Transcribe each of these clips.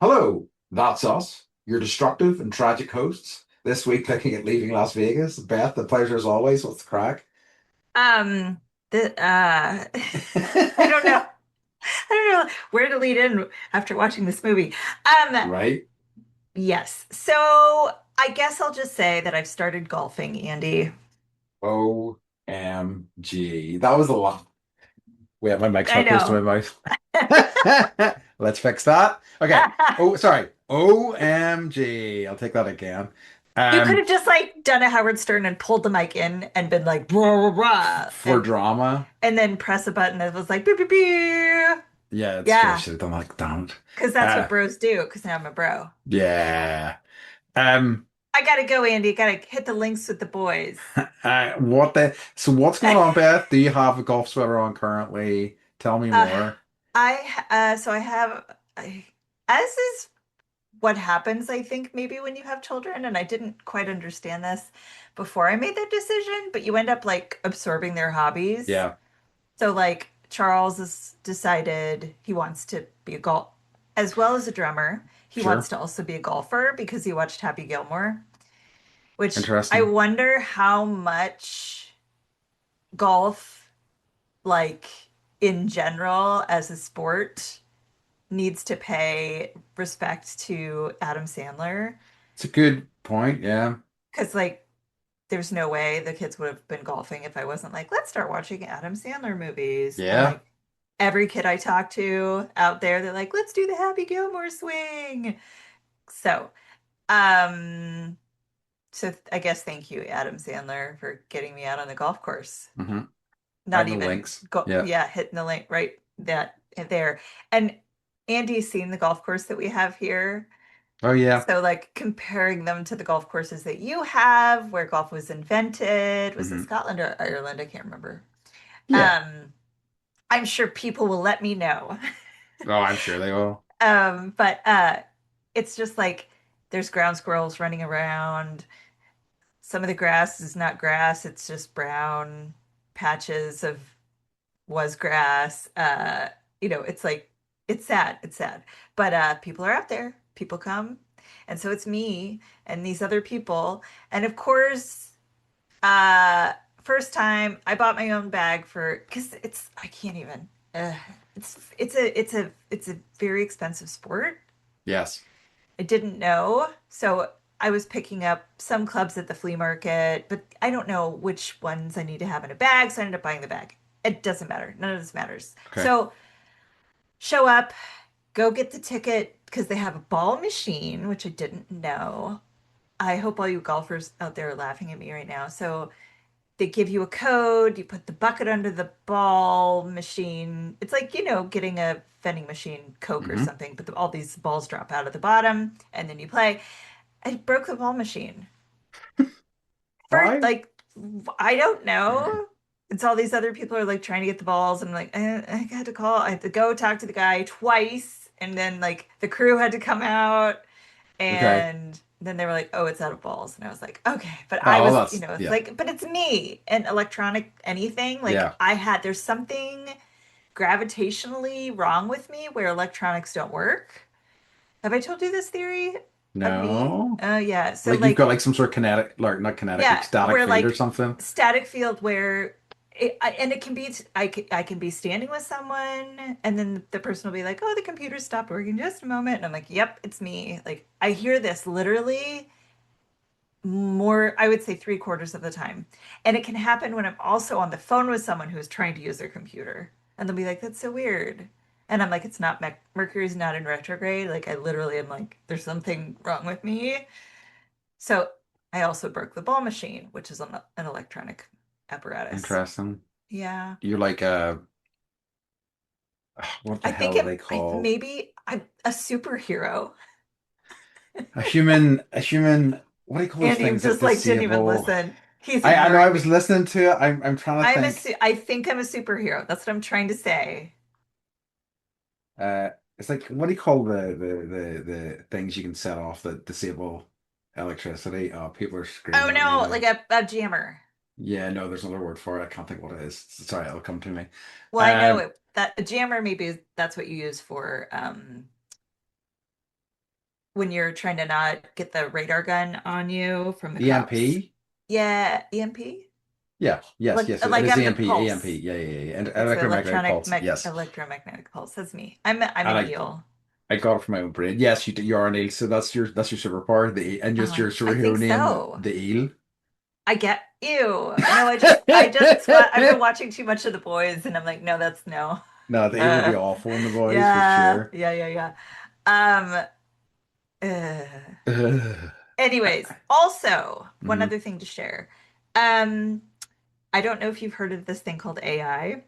Hello, that's us, your destructive and tragic hosts. This week, looking at leaving Las Vegas. Beth, the pleasure as always. What's the crack? Um, I don't know. I don't know where to lead in after watching this movie. Um, Right? yes. So I guess I'll just say that I've started golfing, Andy. OMG. That was a lot. Wait, my mic's I not close to my know. mouth. Let's fix that. Okay. Oh, sorry. OMG. I'll take that again. You could Um, have just like done a Howard Stern and pulled the mic in and been like blah blah blah for drama. and then press a button that was like beep beep beep. Yeah, it's true. I Yeah, should have done like, damn it. because that's what bros do. Because now I'm a bro. Yeah. Um, I gotta go, Andy. Gotta hit the links with the boys. what's going on, Beth? Do you have a golf sweater on currently? Tell me Uh, more. so I have, as is what happens, I think, maybe when you have children, and I didn't quite understand this before I made that decision, but you end up like absorbing their hobbies. Yeah, So like Charles has decided he wants to be a golf, as well as a drummer. He wants sure. to also be a golfer because he watched Happy Gilmore, which I Interesting. wonder how much golf, like in general as a sport, needs to pay respect to Adam Sandler It's a good point. Yeah. because like there's no way the kids would have been golfing if I wasn't like, let's start watching Adam Sandler movies. And Yeah. like every kid I talk to out there, they're like, let's do the Happy Gilmore swing. So, um, I guess thank you, Adam Sandler, for getting me out on the golf course. hmm Not Find the even links. go, Yeah. yeah, hitting the link right that there. And Andy's seen the golf course that we have here. Oh, yeah. So, like, comparing them to the golf courses that you have, where golf was invented, was it hmm Scotland or Ireland? I can't remember. Yeah. Um, I'm sure people will let me know. Oh, I'm sure they will. But it's just like there's ground squirrels running around. Some of the grass is not grass, it's just brown patches of was grass. It's like it's sad. It's sad. But people are out there. People come. And so it's me and these other people. And of course, uh first time I bought my own bag for because it's I can't even it's a very expensive sport. Yes. I didn't know. So I was picking up some clubs at the flea market, but I don't know which ones I need to have in a bag, so I ended up buying the bag. It doesn't matter. None of this matters. Okay. So show up, go get the ticket because they have a ball machine, which I didn't know. I hope all you golfers out there are laughing at me right now. So they give you a code, you put the bucket under the ball machine. It's like, getting a vending machine Coke or hmm something, but all these balls drop out of the bottom and then you play. I broke the ball machine. For Why? like, I don't know. It's all these other people are like trying to get the balls. And I'm like, I had to call. I had to go talk to the guy twice. And then like the crew had to come out. Okay. And then they were like, oh, it's out of balls. And I was like, okay. But I Oh, was, that's, it's yeah. like, but it's me and electronic anything. Like Yeah. there's something gravitationally wrong with me where electronics don't work. Have I told you this theory of me? No. Oh, yeah. So Like you've like, got like some sort of kinetic, like not kinetic, like yeah, static where field or like something. static field where and it can be I can be standing with someone and then the person will be like, "Oh, the computer stopped working just a moment." And I'm like, "Yep, it's me." Like I hear this literally more, I would say three-quarters of the time. And it can happen when I'm also on the phone with someone who's trying to use their computer. And they'll be like, "That's so weird." And I'm like, "It's not Mercury's not in retrograde." Like I literally am like, "There's something wrong with me." So I also broke the ball machine, which is an electronic apparatus. Interesting. Yeah. You're like what the I think hell are they called? maybe I'm a superhero. A human, what do you call those Andy things that just like didn't even disable? listen. He's I know I ignoring was me. listening to it. I'm trying to think. I think I'm a superhero. That's what I'm trying to say. Uh, it's like what do you call the things you can set off that disable electricity? Oh, people are Oh screaming at me no, now. like a jammer. Yeah, no, there's another word for it. I can't think what it is. Sorry, it'll come to me. Well, I know Um, it that a jammer maybe that's what you use for when you're trying to not get the radar gun on you from the cops. EMP? Yeah, EMP? Yeah, yes, yes. It is Electromagnetic EMP, EMP. pulse. Yeah, yeah, yeah. And It's the electromagnetic pulse. Yes. electromagnetic pulse. That's me. I'm And an I eel. I got it from my own brain. Yes, you are an eel, so that's your superpower, and just your I think superhero name, so. the eel. I get ew. No, I've been watching too much of The Boys, and I'm like, no, that's no. No, the eel would be Uh, awful in the boys for yeah, sure. yeah, yeah, yeah. Um, uh. Ugh. Anyways, also one Mhm. other thing to share. Um, I don't know if you've heard of this thing called AI.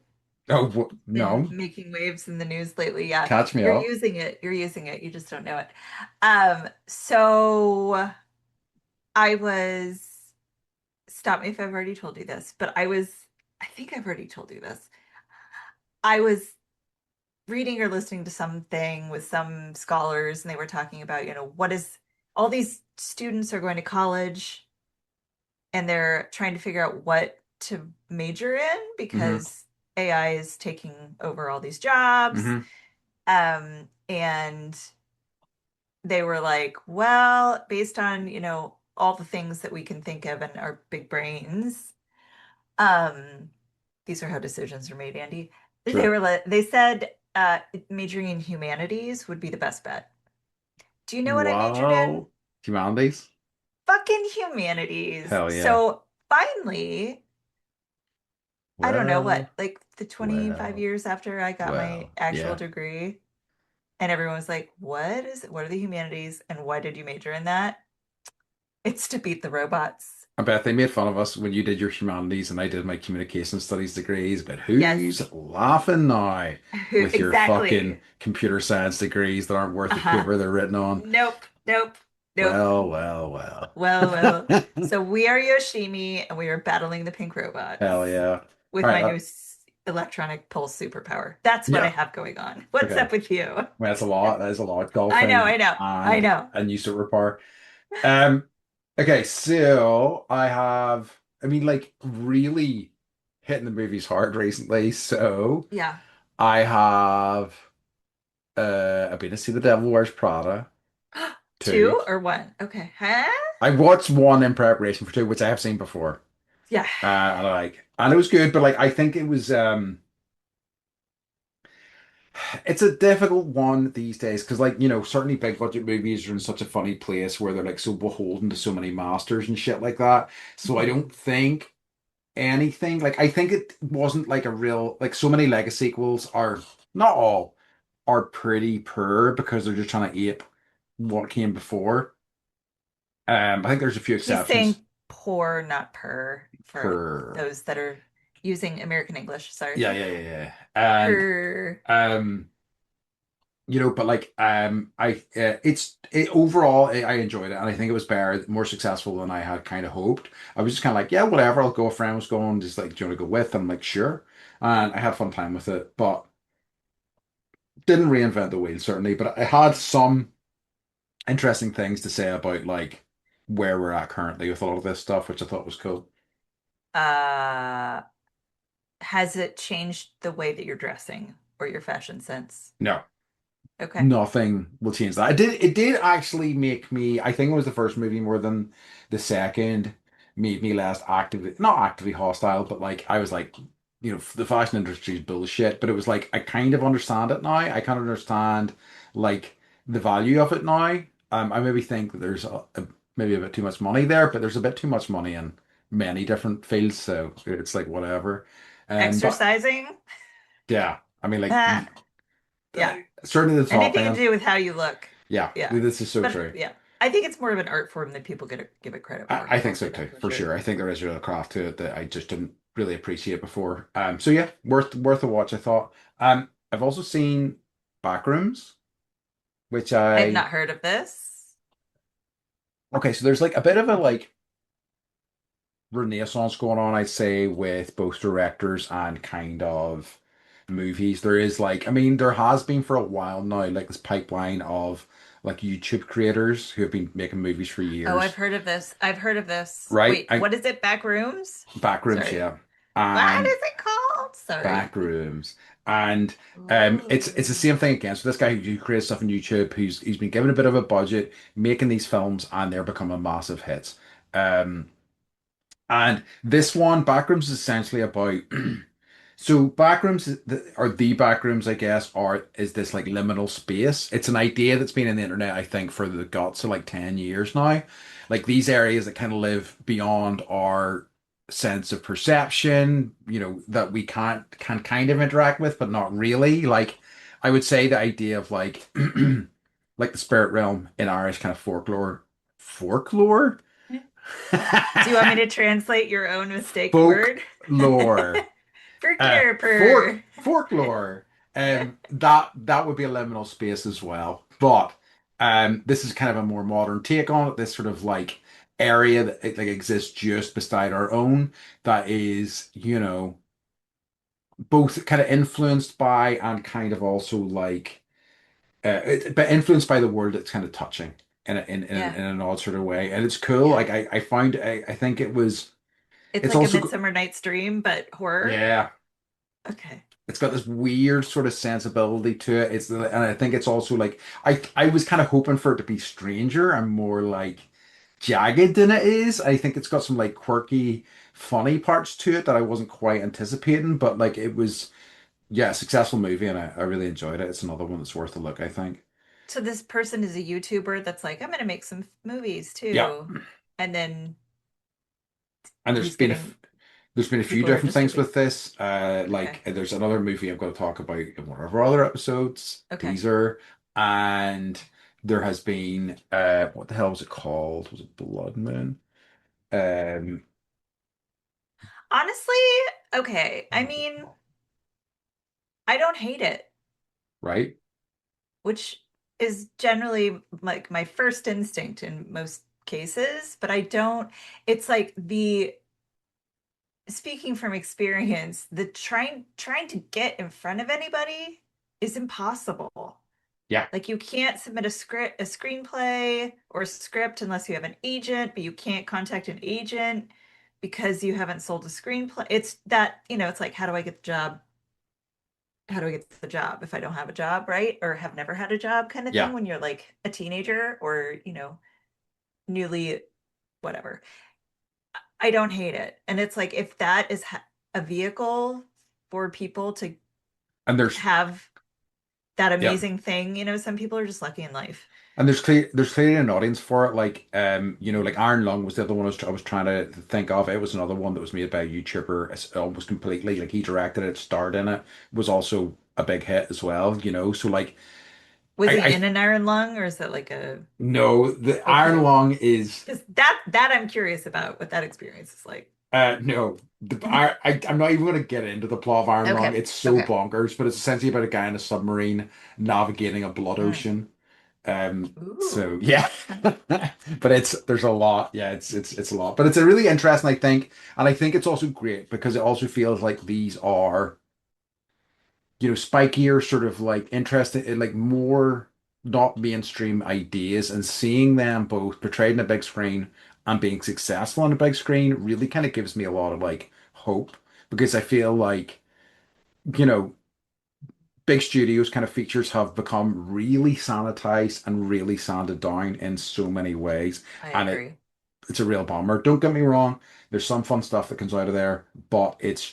Oh, Been no. making waves in the news lately. Yeah, Catch me you're up. using it. You're using it. You just don't know it. So I was, stop me if I've already told you this, but I think I've already told you this. I was reading or listening to something with some scholars, and they were talking about, what is all these students are going to college and they're trying to figure out what to major in Hmm. because AI is taking over all these jobs. Hmm. And they were like, well, based on, all the things that we can think of in our big brains, um, these are how decisions are made, Andy. Sure. They said majoring in humanities would be the best bet. Do you know what I majored in? Wow. Humanities? Fucking humanities. Hell yeah. So finally, I don't know Well, what, like the 25 well, years after I got my well. actual Yeah. degree, and everyone was like, what are the humanities and why did you major in that? It's to beat the robots. I bet they made fun of us when you did your humanities and I did my communication studies degrees, but Yes. who's laughing now with your Exactly. fucking computer science degrees that aren't worth the Uh-huh. paper they're written on? Nope. Nope. Nope. Well, well, well. Well, well. So we are Yoshimi and we are battling the pink Hell robots yeah. All with right. my new electronic pulse superpower. That's what I Yeah. have going on. What's Okay. up with you? Well, that's a lot. That is a lot. I know, I Golfing know, I and know. a new superpower. Um, okay, so I mean, like really hitting the movies hard recently. So Yeah. I have, I've been to see The Devil Wears Prada 2. Two or one? Okay. Huh? I watched 1 in preparation for 2, which I have seen before. Yeah. And it was good, but like, I think it was, it's a difficult one these days because, like, certainly big budget movies are in such a funny place where they're like so beholden to so many masters and shit like that. So I Mhm. don't think anything like I think it wasn't like a real like so many Lego sequels are not all are pretty poor because they're just trying to ape what came before. I think there's a few He's exceptions saying poor, not purr, for per those that are using American English. Sorry. yeah, yeah, yeah, yeah. And Purr. um but like overall I enjoyed it and I think it was better, more successful than I had kind of hoped. I was just kind of like, yeah, whatever, I'll go. A friend was going, just like, do you want to go with? I'm like, sure. And I had a fun time with it, but didn't reinvent the wheel certainly. But I had some interesting things to say about like where we're at currently with a lot of this stuff, which I thought was cool. Uh, has it changed the way that you're dressing or your fashion sense? No. Okay. Nothing will change that. It did actually make me, I think it was the first movie more than the second, made me less actively, not actively hostile, but like I was like, the fashion industry is bullshit, but it was like I kind of understand it now. I kind of understand like the value of it now. I maybe think that there's maybe a bit too much money there, but there's a bit too much money in many different fields, so it's like whatever. But Exercising? yeah, I mean like Ah, uh, yeah. certainly the top Anything to end. do with how you look. Yeah, Yeah. this is so But true. yeah, I think it's more of an art form than people give it credit for, I think so unfortunately, too, for for sure. sure. I think there is a real craft to it that I just didn't really appreciate before. So yeah, worth a watch, I thought. I've also seen Backrooms, which I have not heard of this. okay, so there's like a bit of a like renaissance going on, I'd say, with both directors and kind of movies. There is like, I mean, there has been for a while now, like this pipeline of like YouTube creators who have been making movies for Oh, I've years, heard of this. I've heard of this. right? Wait, what is it? Back rooms? Backrooms, Sorry. yeah. What And is it called? Sorry. Backrooms. And it's the Ooh. same thing again. So this guy who creates stuff on YouTube, he's been given a bit of a budget, making these films, and they're becoming massive hits. Um, and this one, Backrooms, is essentially about. So backrooms are the backrooms, I guess, are is this like liminal space. It's an idea that's been in the internet, I think, for the guts of like 10 years now. Like these areas that kind of live beyond our sense of perception, that we can kind of interact with, but not really. Like I would say the idea of like like the spirit realm in Irish kind of folklore. Folklore? Do you want me to translate your own mistake word? Folklore. Folklore purr. Folklore. That would be a liminal space as well. But this is kind of a more modern take on it. This sort of like area that like exists just beside our own that is, both kind of influenced by and kind of also like but influenced by the world it's kind of touching Yeah. in an odd sort of way. And it's cool. Yeah. Like I found I think It's it's like a also Midsummer Night's Dream, but horror. yeah. Okay. It's got this weird sort of sensibility to it. And I think it's also like I was kind of hoping for it to be stranger and more like jagged than it is. I think it's got some like quirky, funny parts to it that I wasn't quite anticipating, but like it was, yeah, a successful movie and I really enjoyed it. It's another one that's worth a look, I think. So this person is a YouTuber that's like, I'm gonna make some movies Yeah. too. And then And he's getting there's been a few people are different things distributing. with this. Okay. Like there's another movie I'm going to talk about in one of our other episodes, Okay. Teaser, and there has been what the hell was it called? Was it Blood Moon? Um, Honestly, okay. I mean, I don't hate it, right? which is generally like my first instinct in most cases, but I don't, it's like the speaking from experience, the trying to get in front of anybody is impossible. Yeah, Like you can't submit a screenplay or a script unless you have an agent, but you can't contact an agent because you haven't sold a screenplay. It's that, it's like, how do I get the job? How do I get the job if I don't have a job, right? Or have never had a job kind of thing yeah. when you're like a teenager or, newly whatever. I don't hate it. And it's like if that is a vehicle for people to And have that yeah, amazing thing, some people are just lucky in life. and there's clearly an audience for it. Like like Iron Lung was the other one I was trying to think of. It was another one that was made by a YouTuber. It's almost completely like he directed it, starred in it, was also a big hit as well. So like Was he I in an iron lung or is that like a no, the Iron okay? Lung is Because that I'm curious about what that experience is like. no. I'm not even going to get into the plot of Iron Lung. Okay. It's so Okay. bonkers, but it's essentially about a guy in a submarine navigating a blood Mm. ocean. So Ooh. yeah, but there's a lot. Yeah, it's a lot, but it's a really interesting, I think, and I think it's also great because it also feels like these are, spikier, sort of like interesting, like more not mainstream ideas, and seeing them both portrayed on a big screen and being successful on a big screen really kind of gives me a lot of like hope because I feel like, you know, big studios kind of features have become really sanitized and really sanded down in so many ways. I And agree. it's a real bummer. Don't get me wrong, there's some fun stuff that comes out of there, but it's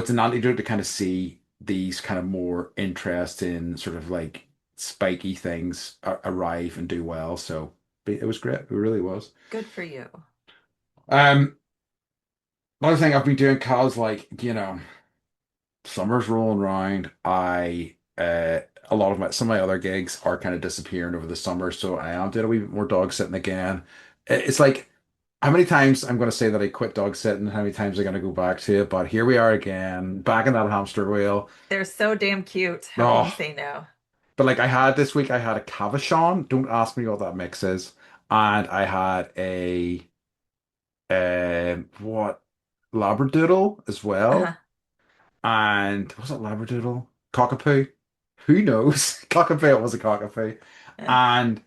an antidote to kind of see these kind of more interesting, sort of like spiky things arrive and do well. So it was great. It really was. Good for you. Um, Another thing I've been doing, cause like, summer's rolling around. A lot of some of my other gigs are kind of disappearing over the summer, so I am doing a wee bit more dog sitting again. It's like how many times I'm going to say that I quit dog sitting, how many times I'm going to go back to it, but here we are again, back in that hamster wheel. They're so damn cute. How can you Oh, say no? but like this week, I had a Cavachon. Don't ask me what that mix is, and I had a what Labradoodle as Uh-huh. well. And was it Labradoodle? Cockapoo? Who knows? Cockapoo, it was a cockapoo. Yeah. And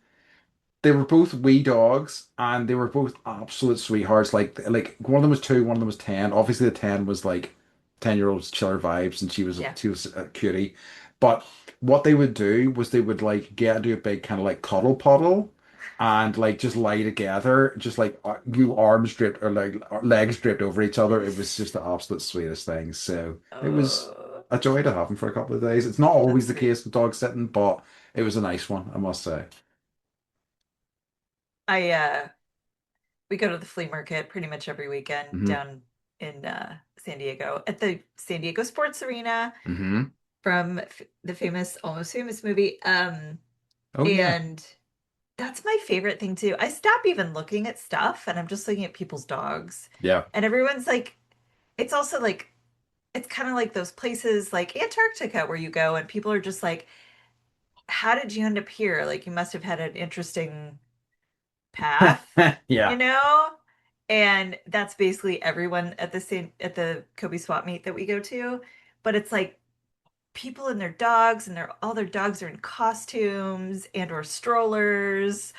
they were both wee dogs and they were both absolute sweethearts. Like one of them was 2, one of them was 10. Obviously the 10 was like 10-year-old's chiller vibes, and Yeah. she was a cutie. But what they would do was they would like get into a big kind of like cuddle puddle and like just lie together, just like you arms draped or like legs draped over each other. It was just the absolute sweetest thing. So it was Oh, a joy to have them for a couple of days. It's not that's always the sweet. case with dog sitting, but it was a nice one, I must say. I we go to the flea market pretty much every weekend Hmm. down in San Diego at the San Diego Sports Arena Hmm. from the famous Almost Famous movie. Oh yeah. And that's my favorite thing too. I stop even looking at stuff and I'm just looking at people's dogs. Yeah. And everyone's like, it's also like, it's kind of like those places like Antarctica where you go and people are just like, how did you end up here? Like, you must have had an interesting path, you Yeah. know? And that's basically everyone at at the Kobe swap meet that we go to. But it's like people and their dogs and all their dogs are in costumes and or strollers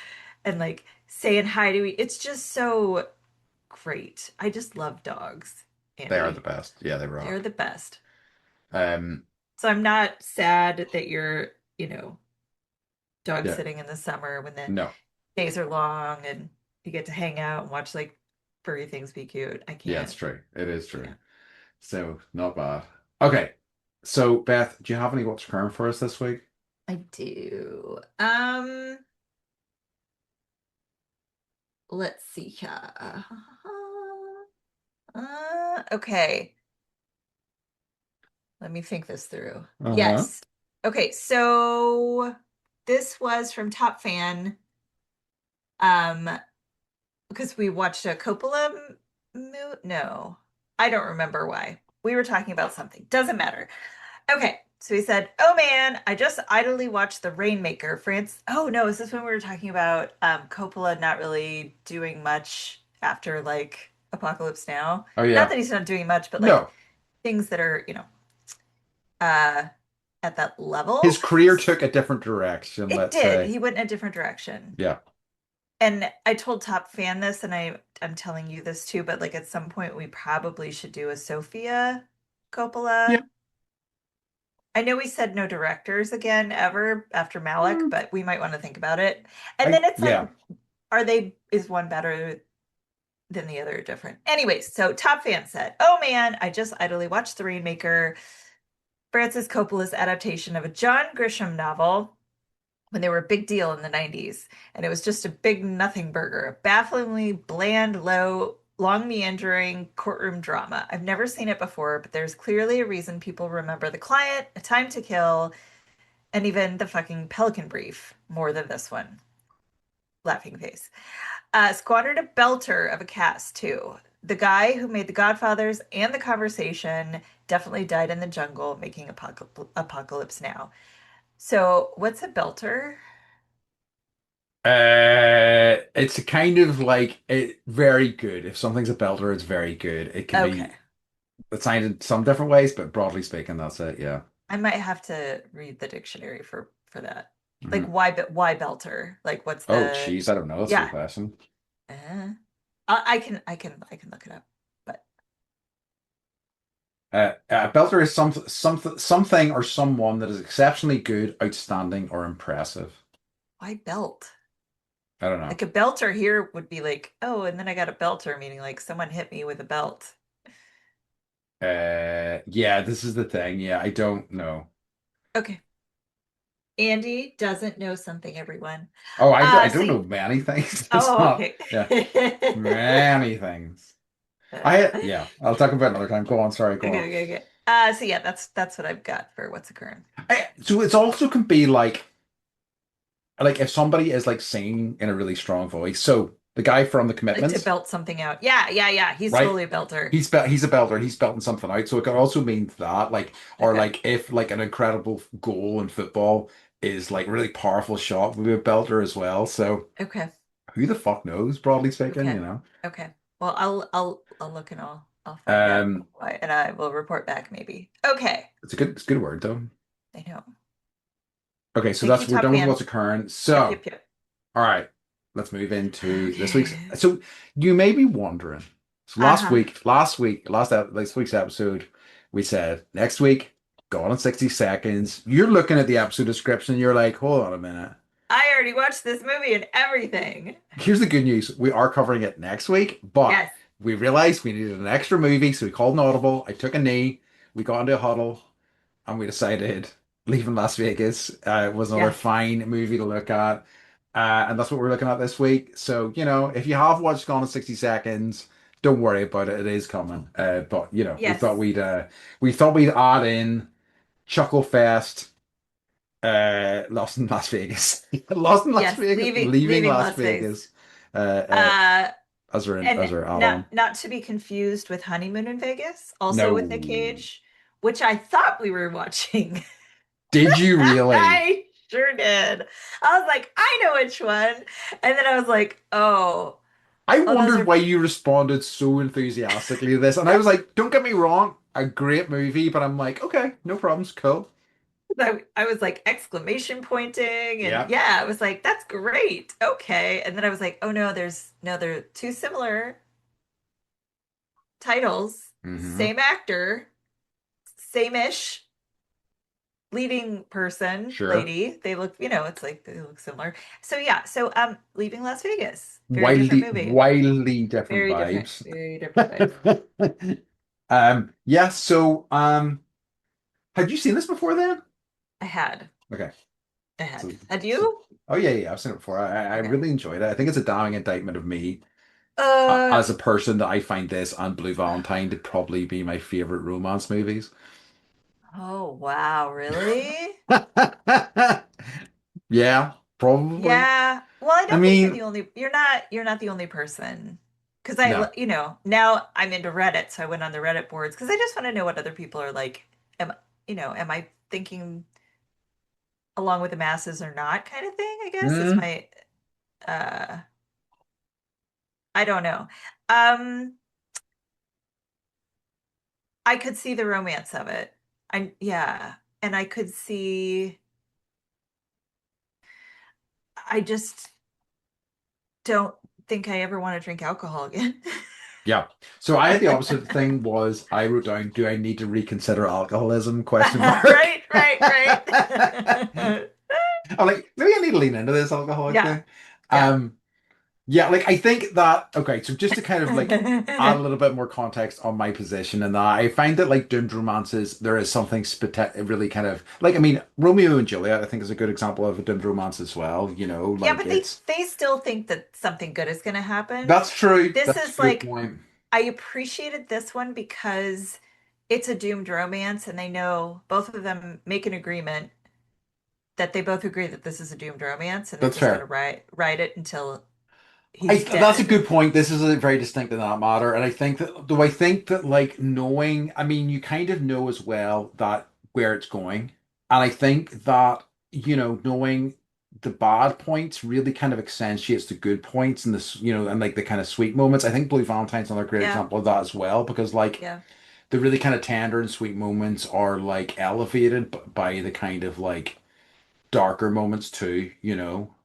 and like saying hi to it's just so great. I just love dogs, They are the Andy. best. Yeah, they They're rock. the best. Um, So I'm not sad that you're, dog yeah. sitting in the summer when the No. days are long and you get to hang out and watch like furry things be cute. I Yeah, it's can't. true. It is true. Yeah, So not bad. Okay. So Beth, do you have any what's current for us this week? I do. Let's see here. Okay. Let me think this through. Uh-huh. Yes. Okay, so this was from Top Fan. Um, because we watched a Coppola no. I don't remember why. We were talking about something. Doesn't matter. Okay. So he said, "Oh man, I just idly watched The Rainmaker." France. Oh no, is this when we were talking about Coppola not really doing much after like Apocalypse Now? Oh Not yeah. that he's not doing much, but like No. things that are, uh at that level. His career took a different direction, It let's did. say. He went in a different direction. Yeah. And I told Top Fan this, and I'm telling you this too, but like at some point we probably should do a Sofia Yeah. Coppola. I know we said no directors again ever after Malik, Mm, but we might want to think about it. And then it's like, yeah. is one better than the other different? Anyways, so Top Fan said, "Oh man, I just idly watched The Rainmaker, Francis Coppola's adaptation of a John Grisham novel when they were a big deal in the 90s. And it was just a big nothing burger, a bafflingly bland, low, long meandering courtroom drama. I've never seen it before, but there's clearly a reason people remember The Client, A Time to Kill, and even the fucking Pelican Brief more than this one." Laughing face. Squandered a belter of a cast, too. The guy who made The Godfathers and The Conversation definitely died in the jungle making Apocalypse Now. So, what's a belter? It's a kind of like very good. If something's a belter, it's very good. It can Okay. be assigned in some different ways, but broadly speaking, that's it. Yeah. I might have to read the dictionary for that. Like Hmm. why belter? Like what's Oh, the geez, I don't know. That's a good yeah. question. Uh, I can look it up. But Belter is something or someone that is exceptionally good, outstanding, or impressive. why belt? I don't know. Like a belter here would be like, oh, and then I got a belter, meaning like someone hit me with a belt. Yeah, this is the thing. Yeah, I don't know. Okay. Andy doesn't know something, everyone. Oh, I don't know See, many things. It's oh, not, okay. yeah, many things. Yeah, I'll talk about it another time. Go on, sorry, go Okay, on. okay, okay. So yeah, that's what I've got for what's occurring. So it's also can be like if somebody is like singing in a really strong voice. So the guy from The Like to Commitments, belt something out. Yeah, yeah, yeah. He's right? totally a belter. He's a belter. He's belting something out. So it could also mean that, like, or Okay. like if like an incredible goal in football is like really powerful shot, would be a belter as well. So Okay. who the fuck knows, broadly speaking, Okay. you know? Okay. Well, I'll look and I'll find out Um, why, and I will report back maybe. Okay. it's a good word though. I know. Okay, so Thank you, we're Top done with Fan. what's occurring. Yep, So, yep, yep. all right, let's move into this week's. Okay. So you may be wondering. So Uh-huh. last week's episode, We said next week, Gone in 60 Seconds. You're looking at the episode description, and you're like, hold on a minute. I already watched this movie and everything. Here's the good news. We are covering it next week, but Yes, we realized we needed an extra movie, so we called an audible. I took a knee. We got into a huddle, and we decided Leaving Las Vegas was another yes, fine movie to look at. And that's what we're looking at this week. So, if you have watched Gone in 60 Seconds, don't worry about it. It is coming. But yes, we thought we'd add in Chuckle Fest, Lost in Las Vegas. Lost in Las yes. Vegas, Leaving Leaving Las Las Vegas. Vegas. Uh, uh Uh, as and our not add-on. not to be confused with Honeymoon in Vegas, also with Nick No. Cage, which I thought we were watching. Did you really? I sure did. I was like, I know which one. And then I was like, I oh, those wondered are why you responded so enthusiastically to this. And I was like, don't get me wrong, a great movie, but I'm like, okay, no problems, cool. I was like exclamation pointing and Yeah. yeah, I was like, that's great. Okay. And then I was like, oh no, they're two similar titles, Hmm. same actor, same-ish leading person, Sure. lady. They look, it's like they look similar. So yeah, so Leaving Las Vegas. Very different Wildly, movie. wildly different Very different, vibes. very different vibes. Yeah, so had you seen this before then? I had. Okay. I had. So, Had so you? oh yeah, I've seen it before. I Okay. really enjoyed it. I think it's a damning indictment of me Uh, as a person that I find this and Blue Valentine to probably be my favorite romance movies. oh wow, really? Yeah, probably. Yeah. Well, I I don't think mean, you're not the only person. Because no. now I'm into Reddit, so I went on the Reddit boards because I just want to know what other people are like. Am I thinking along with the masses or not kind of thing, I guess is Mm, my uh I don't know. Um I could see the romance of it. Yeah, and I could see I just don't think I ever want to drink alcohol again. yeah. So I had the opposite thing was I wrote down, do I need to reconsider alcoholism? Question mark. Right, right, right. I'm like, maybe I need to lean into this alcoholic Yeah, thing. yeah. Um, Yeah, like I think that okay, so just to kind of like add a little bit more context on my position and that I find that like doomed romances, there is something really kind of like I mean Romeo and Juliet I think is a good example of a doomed romance as well, Yeah, like but it's they still think that something good is going to happen. that's true. This That's is a good like point. I appreciated this one because it's a doomed romance and they know both of them make an agreement that they both agree that this is a doomed romance and they're That's just going to fair. ride it until he's That's a dead. good point. This is a very distinct in that matter, and I think that do I think that like knowing, I mean, you kind of know as well that where it's going, and I think that knowing the bad points really kind of accentuates the good points and this, and like the kind of sweet moments. I think Blue Valentine's another great Yeah, example of that as well because like yeah. the really kind of tender and sweet moments are like elevated by the kind of like darker moments too.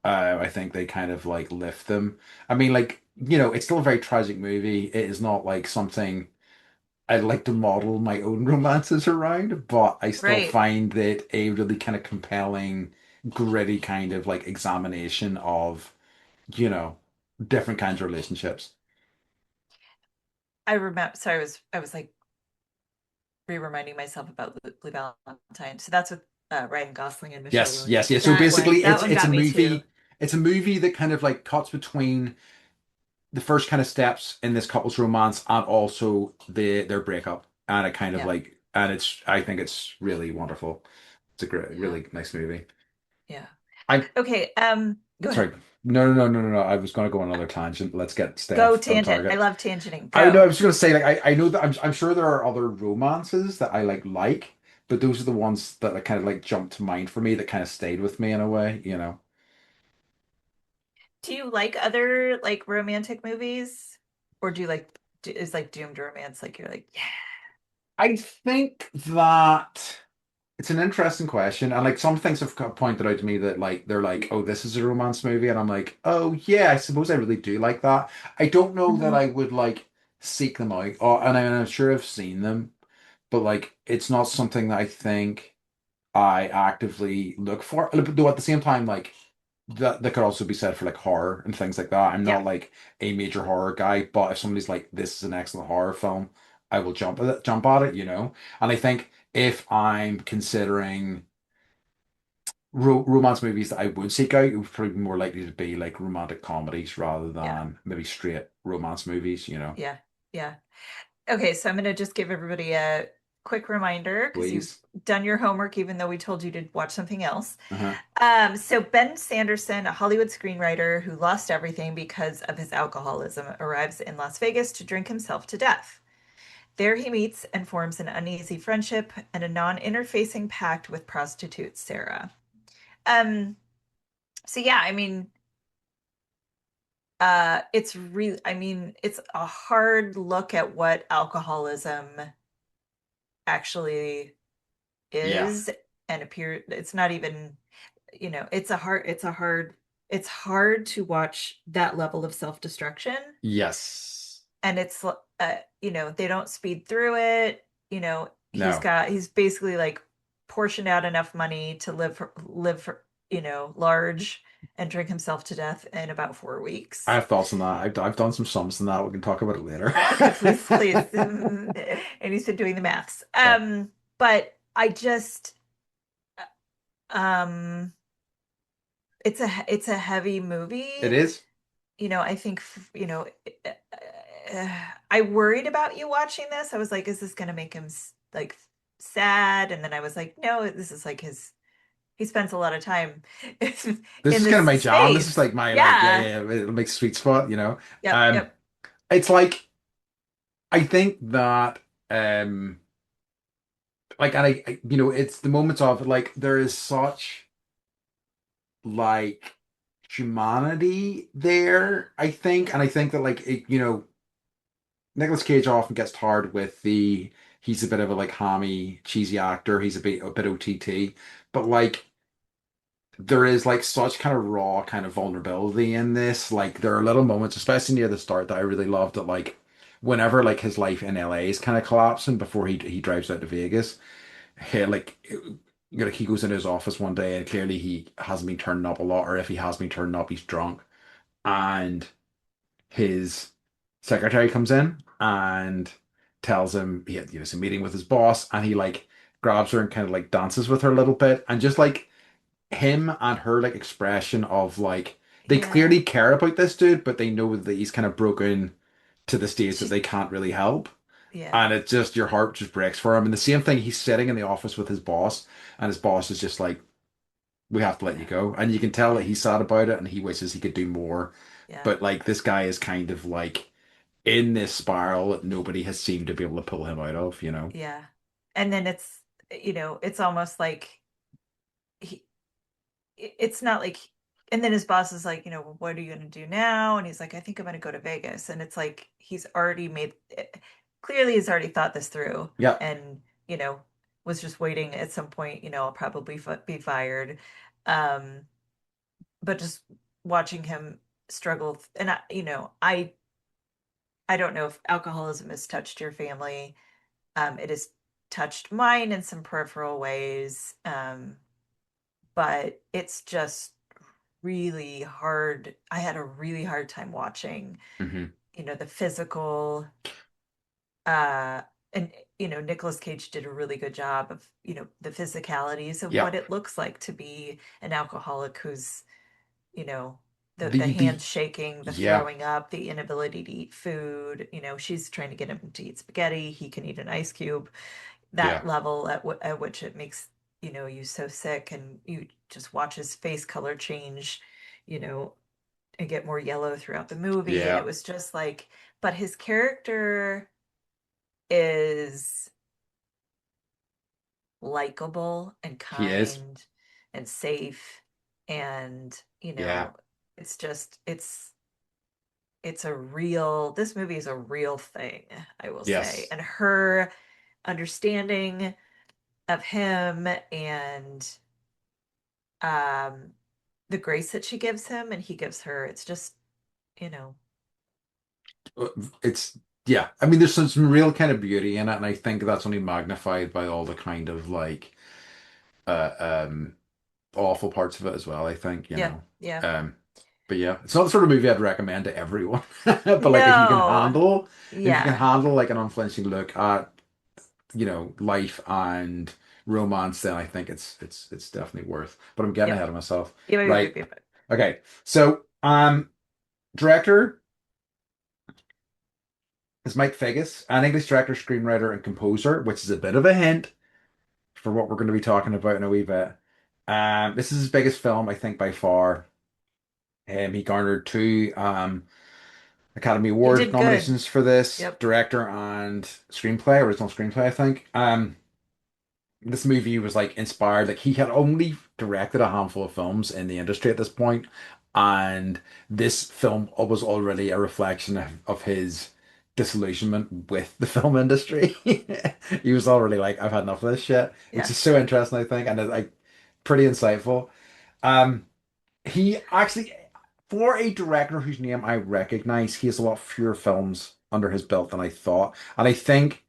I think they kind of like lift them. I mean, like, it's still a very tragic movie. It is not like something I'd like to model my own romances around, but I still Right. find that a really kind of compelling, gritty kind of like examination of, you know, different kinds of relationships. I remember, sorry, I was like re-reminding myself about Blue Valentine. So that's with Ryan Gosling and Michelle Yes, yes, Williams. yes. So basically That one it's a got me too. movie, that kind of like cuts between the first kind of steps in this couple's romance and also their breakup and it kind of Yeah, like and it's I think it's really wonderful. It's a great yeah, really nice movie. yeah. I Okay, go ahead. sorry. No. I was going to go on another tangent. Let's stay Go on tangent. I target. love tangenting. I know I Go. was just going to say like I know that I'm sure there are other romances that I like, but those are the ones that kind of like jumped to mind for me that kind of stayed with me in a way. Do you like other like romantic movies? Or do you like is like doomed romance like you're like, yeah. I think that it's an interesting question, and like some things have pointed out to me that like they're like, "Oh, this is a romance movie," and I'm like, "Oh yeah, I suppose I really do like that." I don't know that Hmm. I would like seek them out, and I'm sure I've seen them, but like it's not something that I think I actively look for. But though at the same time, like that could also be said for like horror and things like that. I'm Yeah, not like a major horror guy, but if somebody's like, this is an excellent horror film, I will jump at it, you know? And I think if I'm considering romance movies that I would seek out, it would probably be more likely to be like romantic comedies rather yeah, than maybe straight romance movies, you know? yeah, yeah. Okay, so I'm gonna just give everybody a quick reminder because you've Please. done your homework, even though we told you to watch something else. Uh-huh. So Ben Sanderson, a Hollywood screenwriter who lost everything because of his alcoholism, arrives in Las Vegas to drink himself to death. There he meets and forms an uneasy friendship and a non-interfacing pact with prostitute Sarah. Um, so yeah, I mean, it's really, I mean, it's a hard look at what alcoholism actually Yeah. is and appear. It's not even, it's hard to watch that level of self-destruction. Yes. And they don't speed through it. No. He's basically like portioned out enough money to live for, large and drink himself to death in about 4 weeks. I have thoughts on that. I've done some sums on that. We can talk about it later. Okay, please, please. And he's been doing the maths. Yeah. But I just, um, it's a heavy It movie. is. I think, I worried about you watching this. I was like, is this going to make him like sad? And then I was like, no, this is like he spends a lot of time This in is kind this of my jam. This is space. like my like Yeah. yeah, it'll make sweet spot, you know. Yep. Um Yep. it's like I think that um like and it's the moments of like there is such like humanity there, I think. And I think that like Nicolas Cage often gets tarred with the he's a bit of a like hammy, cheesy actor, he's a bit OTT. But like there is like such kind of raw kind of vulnerability in this. Like there are little moments, especially near the start, that I really loved that like whenever like his life in LA is kind of collapsing before he drives out to Vegas, he goes into his office one day and clearly he hasn't been turning up a lot, or if he has been turning up, he's drunk. And his secretary comes in and tells him he had a meeting with his boss, and he like grabs her and kind of like dances with her a little bit, and just like him and her like expression of like they Yeah. clearly care about this dude, but they know that he's kind of broken to the stage that She's they can't really help. yeah. And it just your heart just breaks for him. And the same thing, he's sitting in the office with his boss, and his boss is just like, "We have to let you Yeah. go." And you can tell that Yeah. he's sad about it and he wishes he could do more. Yeah. But like this guy is kind of like in this spiral that nobody has seemed to be able to pull him out of, you know? Yeah. And then it's almost like he it's not like and then his boss is like, "Well, what are you going to do now?" And he's like, "I think I'm going to go to Vegas." And it's like he's already clearly he's already thought this through Yeah, and, was just waiting at some point, I'll probably be fired. Um, but just watching him struggle and I don't know if alcoholism has touched your family. It has touched mine in some peripheral ways. But it's just really hard. I had a really hard time watching, hmm, the physical, uh, and Nicolas Cage did a really good job of, the physicalities of yeah. what it looks like to be an alcoholic who's, you know, the The hands shaking, the yeah, throwing up, the inability to eat food. She's trying to get him to eat spaghetti. He can eat an ice cube. yeah, That level at which it makes, you so sick, and you just watch his face color change, you know, and get more yellow throughout the movie. And it yeah. was just like, but his character is likable and He is. kind and safe. And, Yeah. it's just, this movie is a real thing, I will say. Yes. And her understanding of him and um the grace that she gives him and he gives her, it's just, you know, It's yeah, I mean, there's some real kind of beauty in it, and I think that's only magnified by all the kind of like uh um awful parts of it as well, I think, you Yeah, know. yeah. Um but yeah, it's not the sort of movie I'd recommend to everyone. But like No. if you can Yeah. handle like an unflinching look at, you know, life and romance, then I think it's definitely worth. But I'm getting Yep. ahead of myself. Yep, yep, Right. yep, yep. Okay. So director is Mike Figgis, an English director, screenwriter, and composer, which is a bit of a hint for what we're going to be talking about in a wee bit. This is his biggest film, I think, by far. He garnered two Academy He Award did good. nominations for this, Yep. director and screenplay, original screenplay, I think. This movie was like inspired, like he had only directed a handful of films in the industry at this point, and this film was already a reflection of his disillusionment with the film industry. He was already like, I've had enough of this shit, which Yeah. is so interesting, I think, and it's like pretty insightful. Um, he actually, for a director whose name I recognize, he has a lot fewer films under his belt than I thought. And I think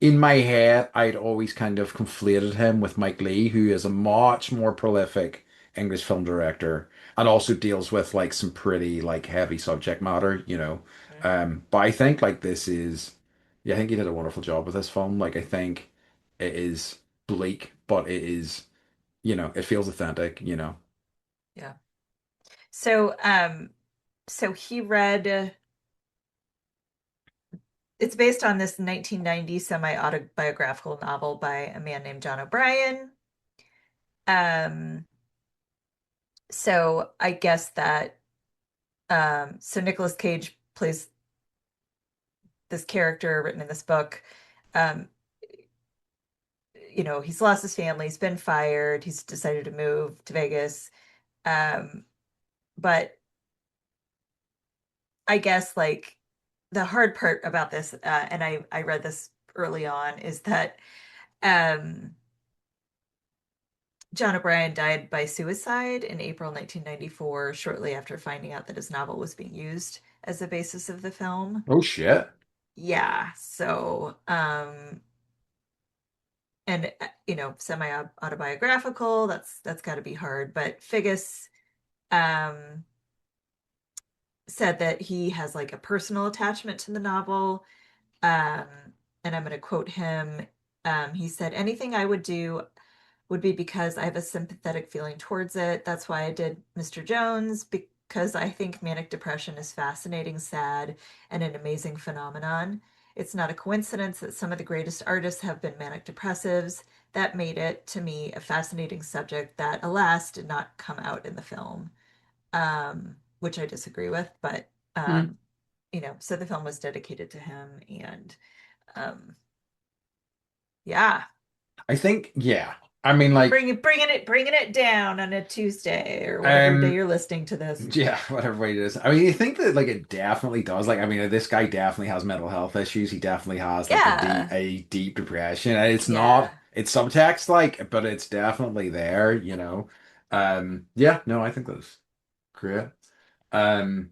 in my head, I'd always kind of conflated him with Mike Leigh, who is a much more prolific English film director and also deals with like some pretty like heavy subject matter, you know. Mm. But I think like this is, yeah, I think he did a wonderful job with this film. Like I think it is bleak, but it is, you know, it feels authentic, you know. Yeah. So, so he read, it's based on this 1990 semi-autobiographical novel by a man named John O'Brien. Um, so I guess that, so Nicolas Cage plays this character written in this book. Um, he's lost his family, he's been fired, he's decided to move to Vegas. Um, but I guess like the hard part about this, and I read this early on, is that um, John O'Brien died by suicide in April 1994, shortly after finding out that his novel was being used as the basis of the film. Oh shit. Yeah, so and semi-autobiographical, that's got to be hard, but Figgis um said that he has like a personal attachment to the novel. Um, and I'm going to quote him. He said, anything I would do would be because I have a sympathetic feeling towards it. That's why I did Mr. Jones, because I think manic depression is fascinating, sad, and an amazing phenomenon. It's not a coincidence that some of the greatest artists have been manic depressives. That made it, to me, a fascinating subject that, alas, did not come out in the film, which I disagree with. But Hmm. so the film was dedicated to him, and um, yeah, I think, yeah. I mean, like, bringing it down on a Tuesday or whatever day um, you're listening to this. yeah, whatever way it is. I mean, you think that like it definitely does. Like, I mean, this guy definitely has mental health issues. He definitely has like Yeah, a deep depression. And it's yeah, not, it's subtext like, but it's definitely there, you know. Yeah, no, I think that's great. Um,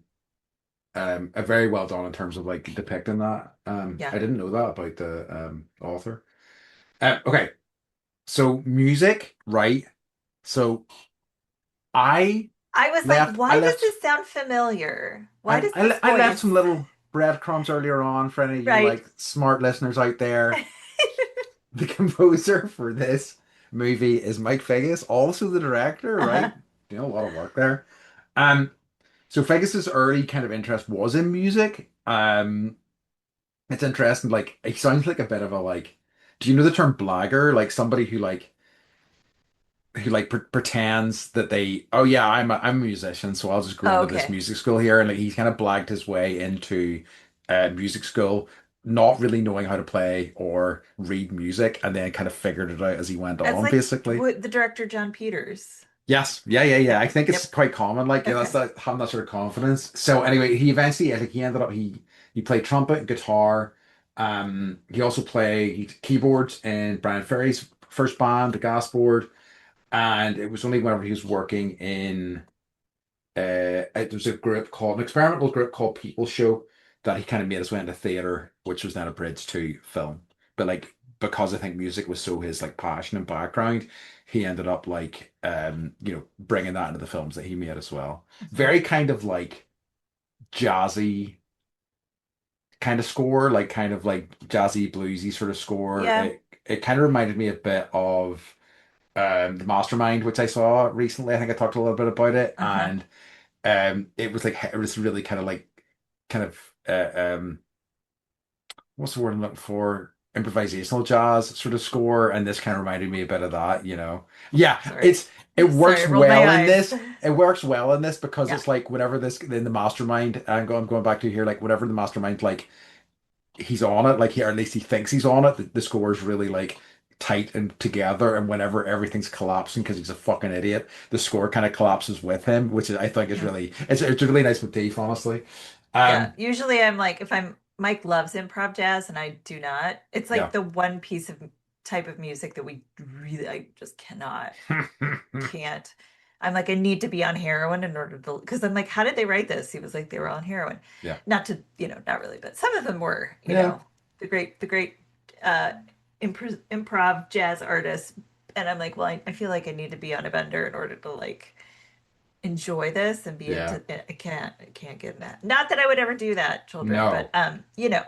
very well done in terms of like depicting that. yeah. I didn't know that about the author. Okay, so music, right? So I I was like, I why does left this sound familiar? Why does this I left some voice? little breadcrumbs earlier on for any of you Right. like smart listeners out there. The composer for this movie is Mike Figgis, also the director, Uh-huh. right? Doing a lot of work there. Um, so Figgis's early kind of interest was in music. It's interesting, like he sounds like a bit of a like, do you know the term blagger? Like somebody who like pretends that they, oh yeah, I'm a musician, so I'll just go Oh, into this okay. music school here, and like he kind of blagged his way into music school, not really knowing how to play or read music, and then kind of figured it out as he went It's on, like basically. the director John Peters. Yes, yeah. I Yep. think it's Yep. quite common. Like, yeah, that's Okay. that having that sort of confidence. So anyway, he eventually, I think he ended up he played trumpet and guitar. He also played keyboards in Brian Ferry's first band, the Gas Board. And it was only whenever he was working in there was a group called an experimental group called People Show that he kind of made his way into theater, which was then a bridge to film. But like because I think music was so his like passion and background, he ended up like bringing that into the films that he made as well. Mhm. Very kind of like jazzy kind of score, like kind of like jazzy bluesy sort of score. Yeah. It kind of reminded me a bit of the Mastermind, which I saw recently. I think I talked a little bit about it, Uh-huh. and it was really kind of like kind of what's the word I'm looking for? Improvisational jazz sort of score, and this kind of reminded me a bit of that, you know. Yeah, Sorry. it Sorry, I works rolled my well in eyes. this. It works well in this because Yeah. it's like whenever this in the Mastermind, I'm going back to here, like whenever the Mastermind like he's on it, like he or at least he thinks he's on it. The score is really like tight and together, and whenever everything's collapsing because he's a fucking idiot, the score kind of collapses with him, which I think is Yeah. really it's a really nice motif, honestly. Yeah. Um, Usually I'm like, if I'm, Mike loves improv jazz and I do not, it's like yeah. the one piece of type of music that we really, I just can't. I'm like, I need to be on heroin in order to, because I'm like, how did they write this? He was like, they were on heroin. Yeah. Not to, not really, but some of them were, Yeah. the great uh, improv jazz artists. And I'm like, well, I feel like I need to be on a bender in order to like enjoy this and be Yeah. into it. I can't get that. Not that I would ever do that, children, but No.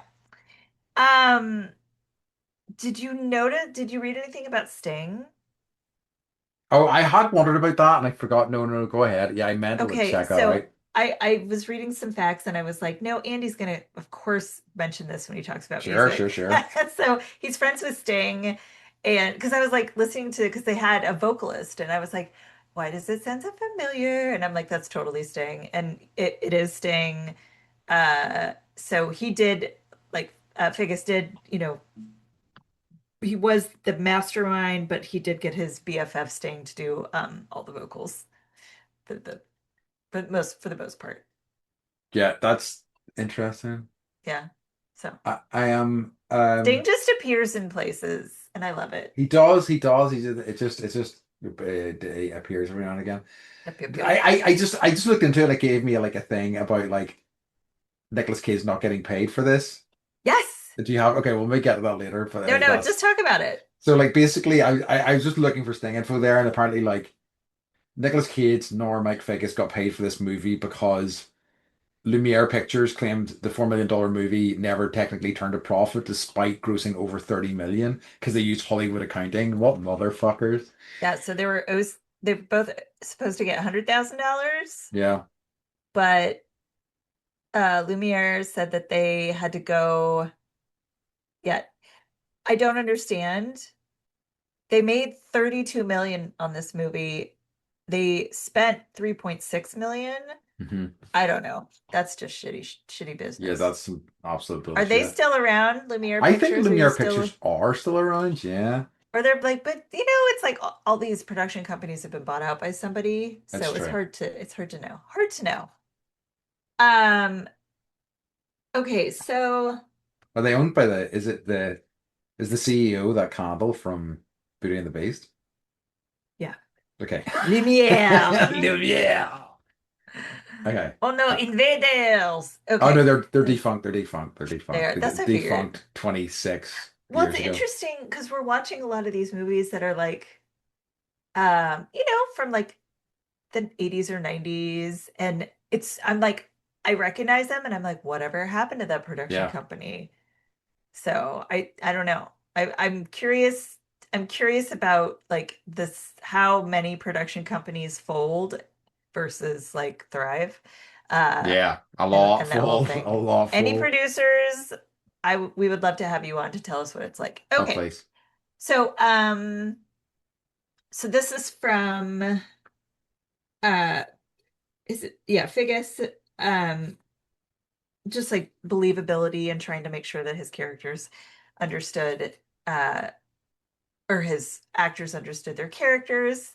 Um, did you read anything about Sting? Oh, I had wondered about that and I forgot. No, no, no, go ahead. Yeah, I meant to like Okay, check that out. so I was reading some facts and I was like, no, Andy's gonna, of course, mention this when he talks about Sure, sure, music. sure. So he's friends with Sting, and because I was like listening to because they had a vocalist, and I was like, why does it sound so familiar? And I'm like, that's totally Sting, and it is Sting. So he did like Figgis did, he was the mastermind, but he did get his BFF Sting to do all the vocals for the most part. Yeah, that's interesting. Yeah. So I am Sting just appears in places and I love it. he does. It just it appears every now and again. Yep, yep, yep. I just looked into it. It gave me like a thing about like Nicolas Cage not getting paid for this. Yes. Do you have? Okay, well, we may get to that later. But No, no, that's just talk about it. so like basically, I was just looking for Sting info there, and apparently like Nicolas Cage nor Mike Figgis got paid for this movie because Lumiere Pictures claimed the $4 million movie never technically turned a profit despite grossing over 30 million because they used Hollywood accounting. What motherfuckers? Yeah, so they were both supposed to get $100,000, Yeah. but Lumiere said that they had to go. Yeah, I don't understand. They made 32 million on this movie. They spent 3.6 million. Hmm. I don't know. That's just shitty Yeah, business. that's some absolute Are they bullshit. still around, Lumiere I think Pictures? Are you Lumiere still, Pictures are still around. Yeah, or they're like, but it's like all these production companies have been bought out by somebody, that's so true. it's hard to know. Hard to know. Um, okay, so Are they owned by is the CEO that Campbell from Beauty and the Beast? yeah. Okay. Lumiere. Yeah. Okay. Oh no, invaders. Oh no, Okay. they're defunct. They're defunct. They're defunct. There, They that's what I figured. defunct 26 Well, it's years ago. interesting because we're watching a lot of these movies that are like, from like the 80s or 90s. And I'm like, I recognize them and I'm like, whatever happened to that production Yeah. company? So I don't know. I'm curious. I'm curious about like this, how many production companies fold versus like thrive. Uh, Yeah. A and lot that whole full. A thing. lot Any full. producers, we would love to have you on to tell us what it's like. Oh, Okay. please. So so this is from uh is it, yeah, Figgis, just like believability and trying to make sure that his characters understood, uh or his actors understood their characters,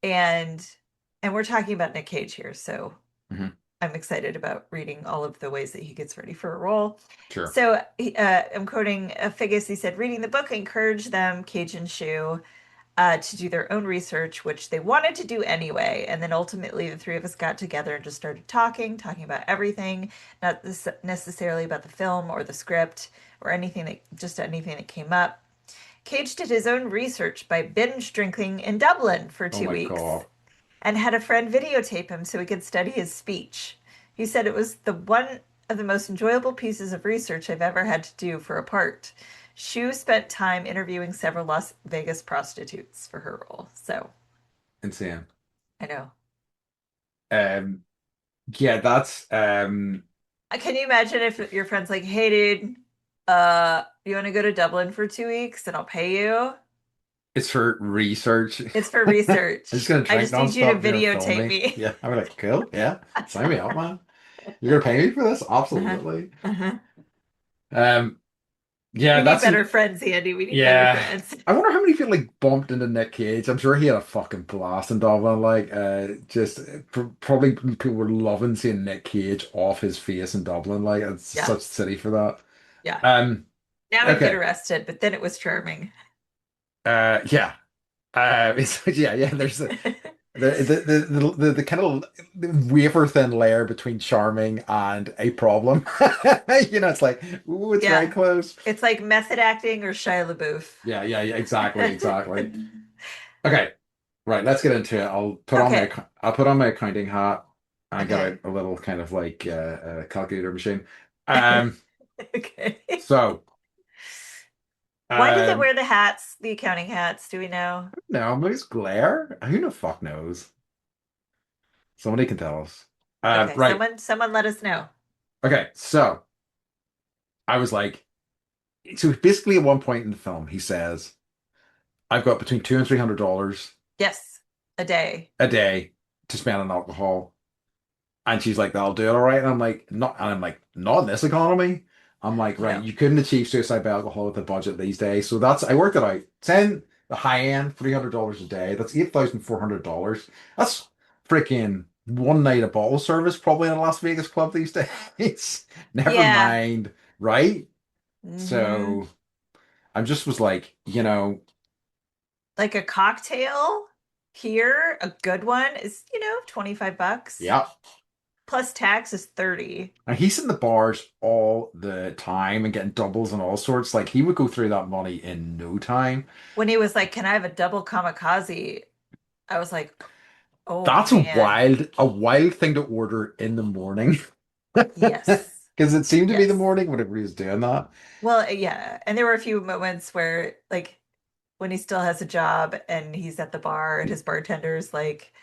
and we're talking about Nick Cage here, so Hmm. I'm excited about reading all of the ways that he gets ready for a role. Sure. So I'm quoting Figgis. He said, "Reading the book encouraged them, Cage and Shu. to do their own research, which they wanted to do anyway. And then ultimately, the three of us got together and just started talking about everything, not this necessarily about the film or the script or anything that just anything that came up. Cage did his own research by binge drinking in Dublin for Oh two my weeks God. and had a friend videotape him so he could study his speech. He said it was the one of the most enjoyable pieces of research I've ever had to do for a part. Shu spent time interviewing several Las Vegas prostitutes for her role. So Insane. I know. Um, yeah, that's Can you imagine if your friend's like, "Hey, dude, you want to go to Dublin for 2 weeks and I'll pay you? it's for research. It's for I'm just research. gonna I drink just need you to nonstop and you're gonna film videotape me. me." Yeah, I'm like, cool, yeah. Sign me up, man. You're gonna pay me for this? Uh-huh. Absolutely. Uh-huh. Um, yeah, We need that's better an friends, Andy. We need better yeah. friends. I wonder how many people like bumped into Nick Cage. I'm sure he had a fucking blast in Dublin. Like, just probably people were loving seeing Nick Cage off his face in Dublin. Like, it's Yeah, such a city for that. yeah. Um, Now I'd get okay. arrested, but then it was charming. Yeah. It's yeah, yeah. There's the kind of wafer thin layer between charming and a problem. It's like, ooh, it's very Yeah. close. It's like method acting or Shia LaBeouf. Yeah, yeah, yeah, exactly, exactly. Okay, right, let's get into it. Okay. I'll put on my accounting hat and get Okay. out a little kind of like calculator machine. Um, Okay. so Why did they um, wear the hats, the accounting hats? Do we know? no, maybe it's glare. Who the fuck knows? Somebody can tell us. Okay, Right. someone let us know. Okay, so I was like, so basically at one point in the film, he says, "I've got between $200 and $300 Yes, a day. a day to spend on alcohol." And she's like, "That'll do it all right." And I'm like, "Not," and I'm like, "Not in this economy." I'm like, "Right, No. you couldn't achieve suicide by alcohol with the budget these days." So I worked it out. Send the high end, $300 a day. That's $8,400. That's freaking one night of bottle service, probably in a Las Vegas club these days. Never Yeah. mind, right? Hmm. So I just was like, Like a cocktail here, a good one is, 25 bucks. yeah. Plus tax is 30. And he's in the bars all the time and getting doubles and all sorts. Like he would go through that money in no time. When he was like, "Can I have a double kamikaze?" I was like, "Oh That's man. a wild thing to order in the morning. Yes. Because it seemed to be the Yes." morning whenever he was doing that. Well, yeah. And there were a few moments where, like, when he still has a job and he's at the bar and his bartender's like,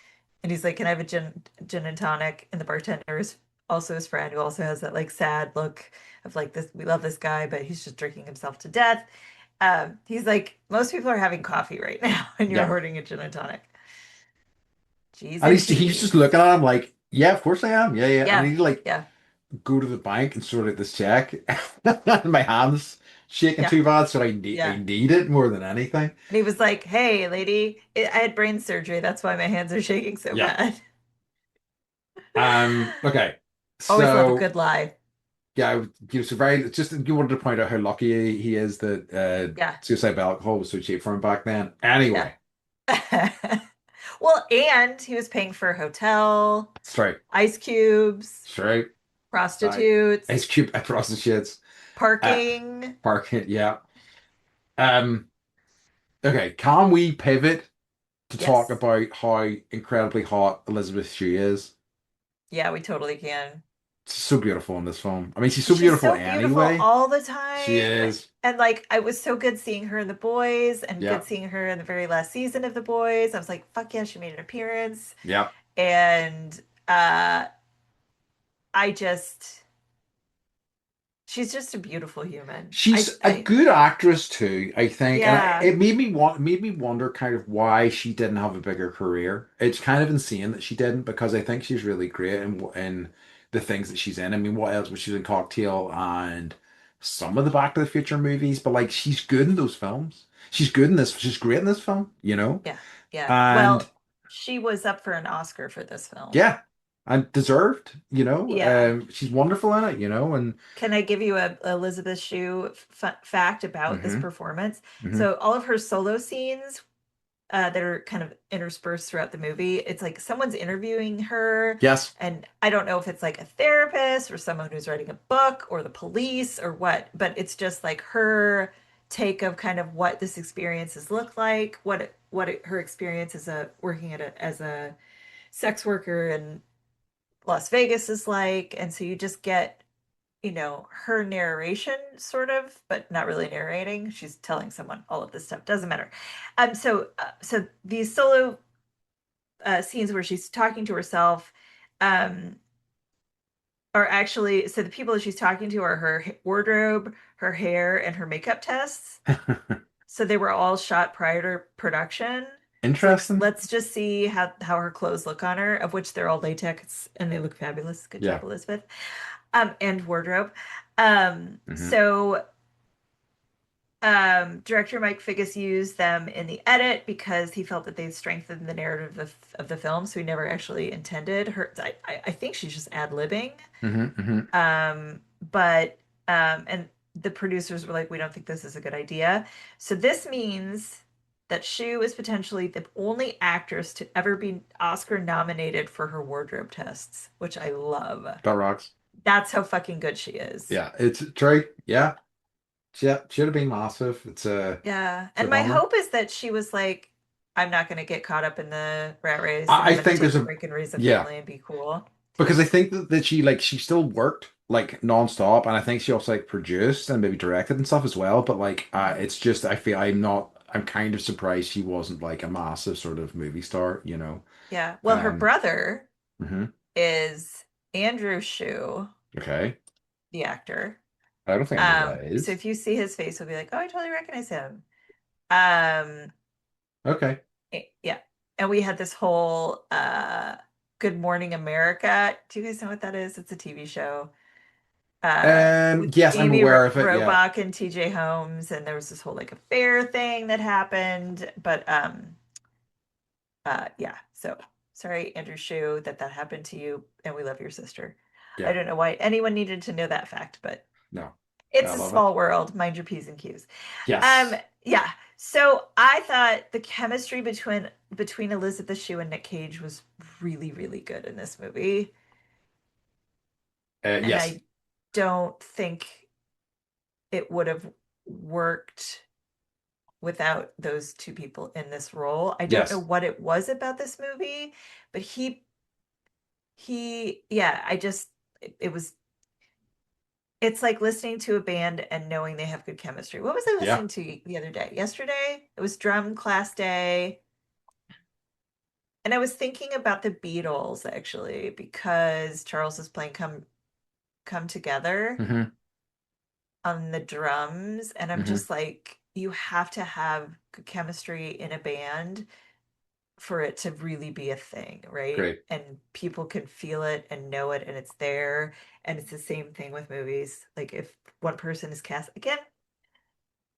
and he's like, "Can I have a gin and tonic?" And the bartender is also his friend who also has that like sad look of like this, we love this guy, but he's just drinking himself to death. He's like, "Most people are having coffee right now, and you're Yeah. ordering a gin and tonic." G's And and he's just T's. looking at him like, yeah, of course I am. Yeah, yeah. And Yeah, he like yeah, go to the bank and sort out this check. My hands shaking yeah, too bad, so I yeah. need it more than anything. And he was like, "Hey, lady, I had brain surgery. That's why my hands are shaking so Yeah. bad." Okay. Always love a So good lie. yeah, so very just you wanted to point out how lucky he is that Yeah, suicide by alcohol was so cheap for him back then. yeah. Anyway, Well, and he was paying for a hotel, straight, ice cubes, straight, like prostitutes, Ice Cube across the shits, uh, parking. parking, yeah. Um, okay, can we pivot to talk Yes. about how incredibly hot Elizabeth Shue is? Yeah, we totally can. She's so beautiful in this film. I mean, she's so She's beautiful so beautiful anyway. all the She time. is, And like I was so good seeing her in The Boys and yeah, good seeing her in the very last season of The Boys. I was like, fuck yeah, she made an appearance. yeah. And I just she's just a beautiful human. She's a good actress too, I think, and Yeah, it made me wonder kind of why she didn't have a bigger career. It's kind of insane that she didn't because I think she's really great in the things that she's in. I mean, what else was she in Cocktail and some of the Back to the Future movies? But like, she's good in those films. She's good in this. She's great in this film, yeah, yeah. and Well, she was up for an Oscar for this film. yeah, and deserved. Yeah. She's wonderful in it. And Can I give you a Elizabeth Shue fact about this hmm performance? hmm So all of her solo scenes that are kind of interspersed throughout the movie. It's like someone's interviewing her, Yes. and I don't know if it's like a therapist or someone who's writing a book or the police or what, but it's just like her take of kind of what this experience has looked like, her experience as a working as a sex worker in Las Vegas is like, and so you just get her narration sort of, but not really narrating. She's telling someone all of this stuff. Doesn't matter. So these solo scenes where she's talking to herself um, are actually, so the people that she's talking to are her wardrobe, her hair, and her makeup tests. So they were all shot prior to production. So like, Interesting. let's just see how her clothes look on her, of which they're all latex and they look fabulous. Good Yeah. job, Elizabeth. And wardrobe. So director Mike Figgis used them in the edit because he felt that they'd strengthened the narrative of the film. So he never actually intended her. I think she's just ad-libbing. Hmm. But and the producers were like, we don't think this is a good idea. So this means that Shu is potentially the only actress to ever be Oscar nominated for her wardrobe tests, which I love. That rocks. That's how fucking good she is. Yeah, it's Trey. Yeah, yeah, should have been massive. Yeah. It's a And my bummer. hope is that she was like, I'm not going to get caught up in the rat race and I I'm going to think take there's a a break and raise a yeah, family and be cool. because I think that she still worked like nonstop, and I think she also like produced and maybe directed and stuff as well. But like, Mhm. it's just I feel I'm kind of surprised she wasn't like a massive sort of movie star, you know. Yeah. Well, her Um, brother mhm. is Andrew Shue, Okay. the actor. I don't think I know who that So is. if you see his face, you'll be like, oh, I totally recognize him. Um, Okay. yeah. And we had this whole Good Morning America. Do you guys know what that is? It's a TV show with Yes, I'm Amy aware of it. Yeah. Robach and TJ Holmes, and there was this whole like affair thing that happened. But yeah. So sorry, Andrew Shue, that happened to you, and we love your sister. I Yeah. don't know why anyone needed to know that fact, but No. I it's a love it. small world. Mind your P's and Q's. Um, Yes. yeah. So I thought the chemistry between Elizabeth Shue and Nick Cage was really, really good in this movie. And Yes. I don't think it would have worked without those two people in this role. I don't know Yes. what it was about this movie, but yeah, it was it's like listening to a band and knowing they have good chemistry. What was I Yeah. listening to the other day? Yesterday? It was drum class day. And I was thinking about the Beatles actually, because Charles is playing Come Together Hmm. on the drums. And I'm Hmm. just like, you have to have good chemistry in a band for it to really be a thing, right? Great. And people can feel it and know it and it's there. And it's the same thing with movies. Like if one person is cast again,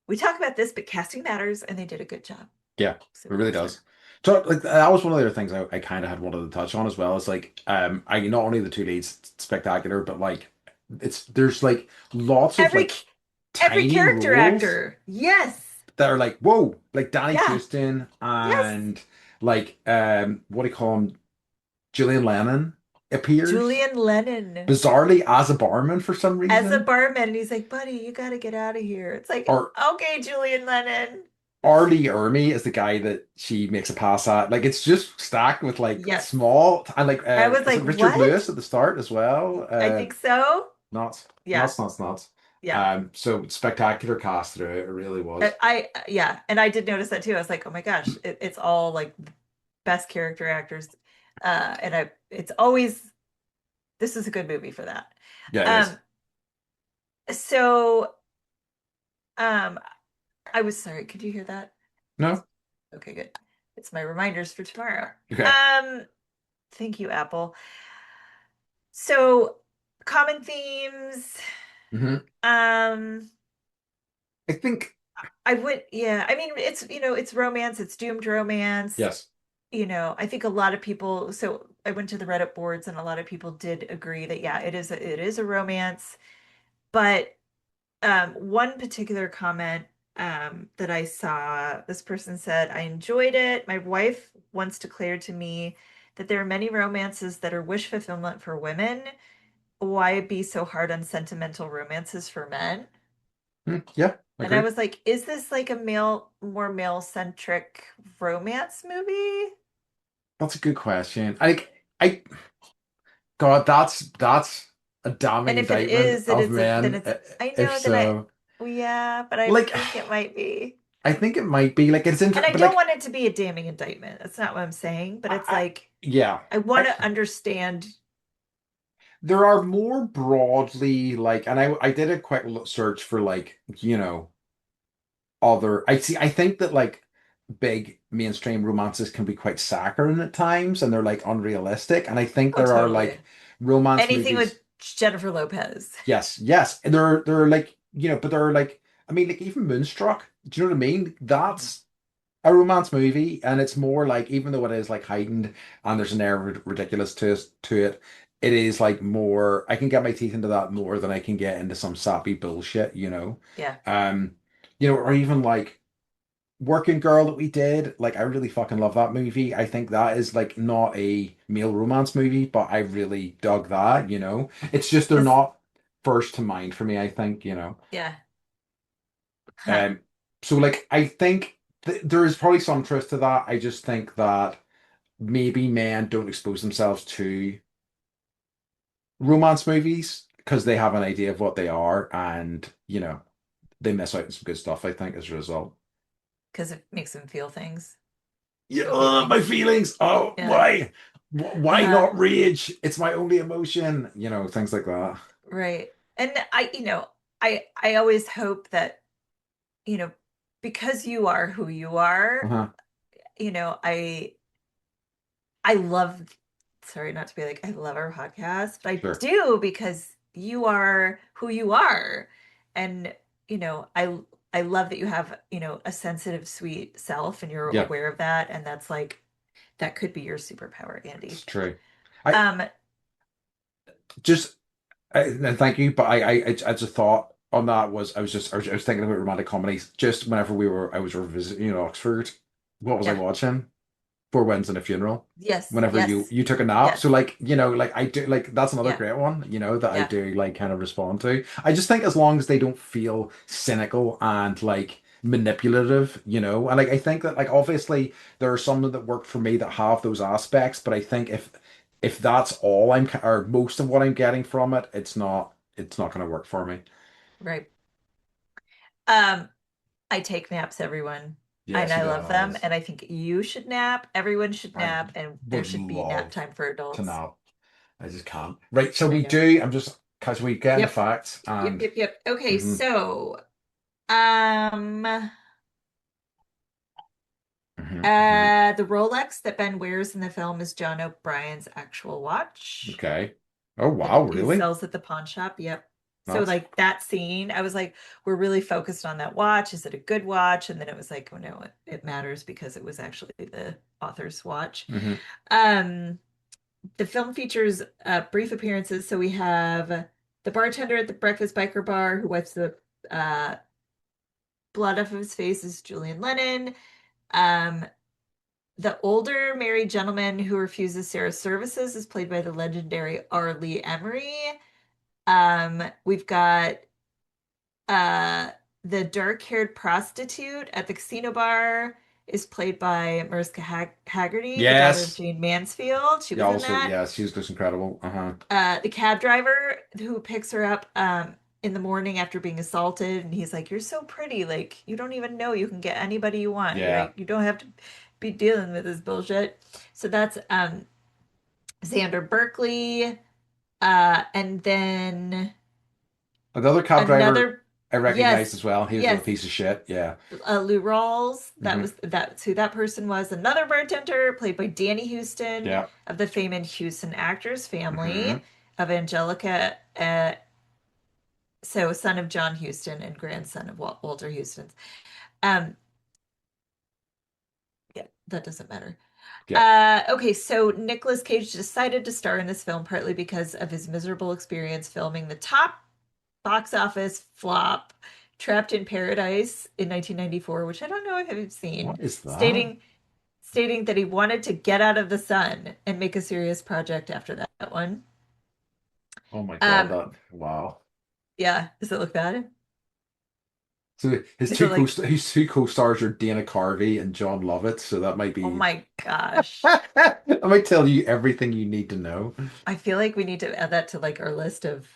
we talk about this, but casting matters, and they did a good job. Yeah, So it really sorry. does. So like that was one of the other things I kind of had wanted to touch on as well. Is like I not only the two leads spectacular, but like there's like lots of Every like every tiny character roles actor, yes, that are like whoa, like Danny yeah, Houston yes. and like what do you call him? Julian Lennon appears Julian Lennon bizarrely as a barman for some as a reason, barman, and he's like, "Buddy, you got to get out of here." It's like, or okay, Julian Lennon. Arlie Ermy is the guy that she makes a pass at. Like it's just stacked with like Yes, small and like I was is like, it Richard "What?" Lewis at the start as well? I think so. Nuts, Yeah, nuts, nuts, nuts. yeah. So spectacular cast through it. It really was. Yeah, and I did notice that too. I was like, "Oh my gosh, it's all like best character actors," and it's always this is a good movie for that. Yeah, it is. Um, so um, I was sorry. Could you hear that? No? Okay, good. It's my reminders for tomorrow. Okay. Um, thank you, Apple. So, common themes. Hmm. Um, I think I would, yeah. I mean, it's romance, it's doomed romance. yes. I think a lot of people, so I went to the Reddit boards and a lot of people did agree that yeah, it is a romance, but one particular comment that I saw. This person said, I enjoyed it. My wife once declared to me that there are many romances that are wish fulfillment for women. Why be so hard on sentimental romances for men? Yeah, And I agree. was like, is this like a more male-centric romance movie? That's a good question. I, God, that's a damning And if it indictment is, of then men. it's, I If know, then so, well, yeah, but I like, think it might be. I think it might be like it's And I but don't like, want it to be a damning indictment. That's not what I'm saying, but it's I like, yeah, I want I to understand. there are more broadly like, and I did a quick search for like, other. I see. I think that like big mainstream romances can be quite saccharine at times, and they're like unrealistic. And I think Oh, there are totally. like romance Anything with movies. Jennifer Lopez. Yes, yes. And they're like, but they're like, I mean, like even Moonstruck. Do you know what I mean? Mhm. That's a romance movie, and it's more like, even though it is like heightened and there's an air of ridiculous to it, it is like more. I can get my teeth into that more than I can get into some sappy bullshit. Yeah, Um, or even like Working Girl that we did. Like, I really fucking love that movie. I think that is like not a male romance movie, but I really dug that. It's just they're because not first to mind for me, I think. yeah, huh? Um, so like I think there is probably some truth to that. I just think that maybe men don't expose themselves to romance movies because they have an idea of what they are, and they miss out on some good stuff, I think, as a result. Because it makes them feel things, Yeah, feel my feelings. feelings. Oh, Yeah. why? Why Uh-huh. not rage? It's my only emotion. Things like that. Right. And I always hope that, you know, because you are who you are, Uh-huh. you know, I love, sorry, not to be like, I love our podcast, but I Sure. do because you are who you are. And, I love that you have, a sensitive, sweet self and you're Yeah, aware of that. And that's like, that could be your superpower, it's Andy. true. I Um, just and thank you, but I just thought on that was I was thinking about romantic comedies just whenever I was revisiting Oxford. What was I yeah, watching? Four Weddings and a Funeral. yes, Whenever you yes, you took a nap, so yes, like like I do, like that's another yeah, great one. That I yeah, do like kind of respond to. I just think as long as they don't feel cynical and like manipulative. And like I think that like obviously there are some that work for me that have those aspects, but I think if that's all or most of what I'm getting from it, it's not going to work for me. right. Um, I take naps, everyone, Yeah, and she I love them. does. And I think you should nap. Everyone should I nap, and there would should be nap love time for to adults. nap. I just can't. Right, so I we know. do. I'm just because we get into Yep. facts Yep. and. Yep. Yep. Okay. Mhm, So, mhm, mhm. the Rolex that Ben wears in the film is John O'Brien's actual watch Okay. Oh that wow, he really? sells at the pawn shop. Yep. So That's like that scene, I was like, we're really focused on that watch. Is it a good watch? And then it was like, oh no, it matters because it was actually the author's watch. hmm Um, the film features brief appearances. So we have the bartender at the breakfast biker bar who wipes the uh, blood off of his face is Julian Lennon. Um, the older married gentleman who refuses Sarah's services is played by the legendary R. Lee Emery. We've got uh, the dark-haired prostitute at the casino bar is played by Mariska Haggerty, the daughter of Yes. Jane Mansfield. She Yeah, was in also, that. yeah, she's just incredible. Uh-huh. The cab driver who picks her up in the morning after being assaulted, and he's like, "You're so pretty, like you don't even know you can get anybody you want. You're Yeah. like, you don't have to be dealing with this bullshit." So that's Xander Berkeley, and then Another cab driver another, I recognized yes, as well. He was a real yes, piece of shit. Yeah. Lou Rawls. hmm That's who that person was. Another bartender played by Danny Houston Yeah. of the famous Houston actors hmm family of Angelica. So son of John Houston and grandson of Walter Houston. Um, yeah, that doesn't matter. Yeah. Okay, so Nicolas Cage decided to star in this film partly because of his miserable experience filming the top box office flop Trapped in Paradise in 1994, which I don't know if I've seen, What is that? stating that he wanted to get out of the sun and make a serious project after that one. Oh my God, Um, that wow. yeah, does it look bad? So Is it like, his two co-stars are Dana Carvey and John Lovett, so that might oh be my gosh. I might tell you everything you need to know. I feel like we need to add that to like our list of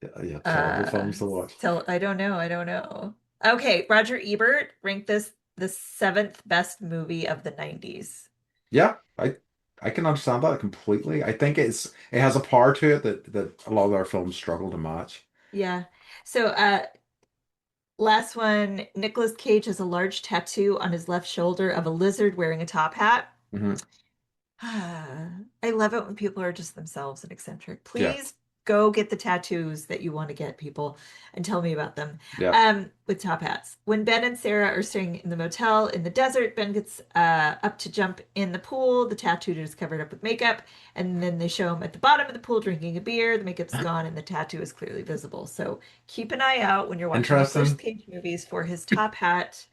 Yeah, yeah, terrible uh films to watch. tell I don't know. Okay, Roger Ebert ranked this the seventh best movie of the 90s. Yeah, I can understand that completely. I think it has a power to it that a lot of our films struggle to match. Yeah. So last one, Nicolas Cage has a large tattoo on his left shoulder of a lizard wearing a top hat. Hmm. I love it when people are just themselves and eccentric. Yeah, Please go get the tattoos that you want to get, people, and tell me about them. yeah. With top hats. When Ben and Sarah are staying in the motel in the desert, Ben gets up to jump in the pool. The tattoo is covered up with makeup, and then they show him at the bottom of the pool drinking a beer. The makeup's gone, and the tattoo is clearly visible. So keep an eye out when you're watching Nicolas Interesting. Cage movies for his top hat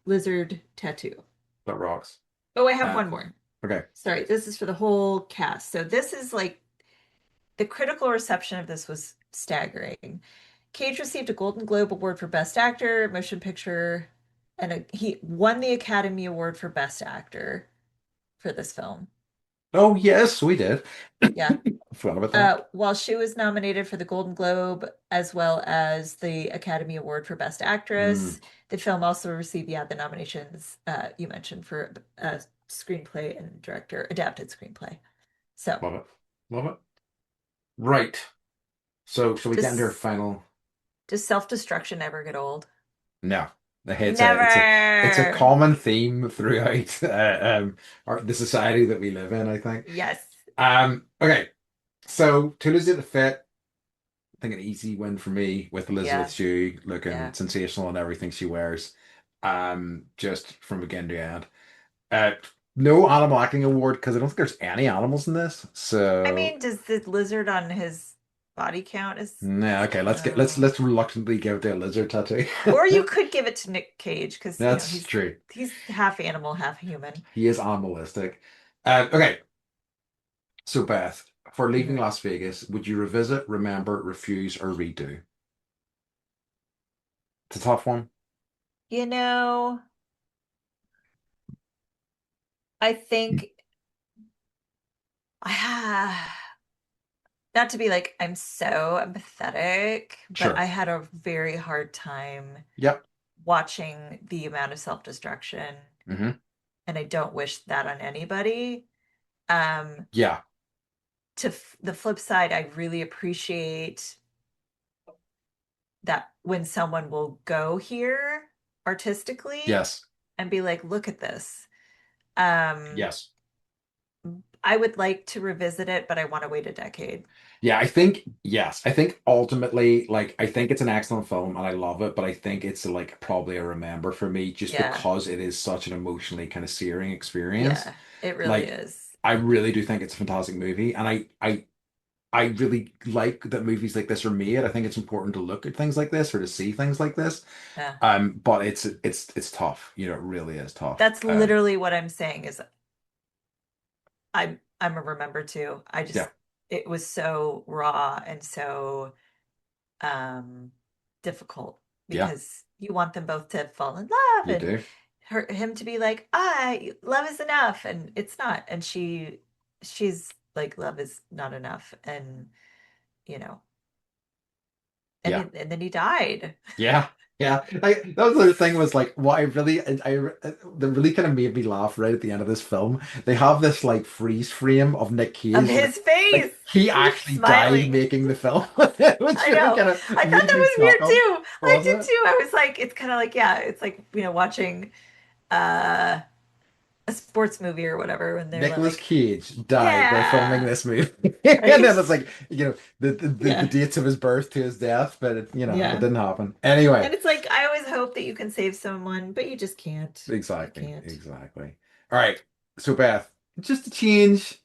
lizard tattoo. That rocks. Oh, I have Uh, one more. okay. Sorry, this is for the whole cast. So this is like the critical reception of this was staggering. Cage received a Golden Globe Award for Best Actor, Motion Picture, and he won the Academy Award for Best Actor for this film. Oh yes, we did. Yeah. I forgot about that. While she was nominated for the Golden Globe as well as the Academy Award for Best Mm, Actress, the film also received, yeah, the nominations you mentioned for screenplay and director, adapted screenplay. So love it. Love it. Right. So shall we get into our just final? does self-destruction ever get old? No. It's a Never. common theme throughout the society that we live in, I think. Yes. Okay. So Toulouse at the Fit, I think an easy win for me with Elizabeth Yeah. Shue looking Yeah. sensational in everything she wears. Just from beginning to end. Uh, no animal acting award because I don't think there's any animals in this. I So mean, does the lizard on his body count as nah, okay, no? let's reluctantly give it to a lizard tattoo. Or you could give it to Nick Cage because That's true. he's half animal, half human. He is animalistic. Okay, so Beth, for leaving Mhm. Las Vegas, would you revisit, remember, refuse, or redo? It's a tough one. You know, I think not to be like I'm so empathetic, but I Sure. had a very hard time Yep. watching the amount of self-destruction, Hmm. and I don't wish that on anybody. Um, Yeah. the flip side, I really appreciate that when someone will go here artistically Yes. and be like, look at this. Um, Yes. I would like to revisit it, but I want to wait a decade. Yeah, I think yes. I think ultimately, like, I think it's an excellent film and I love it, but I think it's like probably a remember for me just Yeah, because it is such an emotionally kind of searing experience. yeah, it really Like, is. I really do think it's a fantastic movie, and I really like that movies like this are made. I think it's important to look at things like this or to see things like this. Yeah. But it's tough. You know, it really is tough. That's literally what I'm saying is I'm a remember too. I Yeah, just it was so raw and so um difficult yeah, because you want them both to fall in love you and do. him to be like, I love is enough and it's not. And she's like love is not enough and you know Yeah. and then he died. Yeah, yeah. That was the other thing was like what that really kind of made me laugh right at the end of this film. They have this like freeze frame of Nick Of Cage, his face. like he He's actually died smiling. making the film, which I really know. kind of I thought made that me was weird chuckle. too. I did Wasn't it? too. I was like, it's kind of like, yeah, it's like, watching uh a sports movie or whatever when they're Nicolas like, Cage died while filming yeah, this movie, and right? then it's like the Yeah. dates of his birth to his death, but it Yeah. didn't happen anyway. And it's like I always hope that you can save someone, but you just can't. You Exactly, can't. exactly. All right. So Beth, just to change,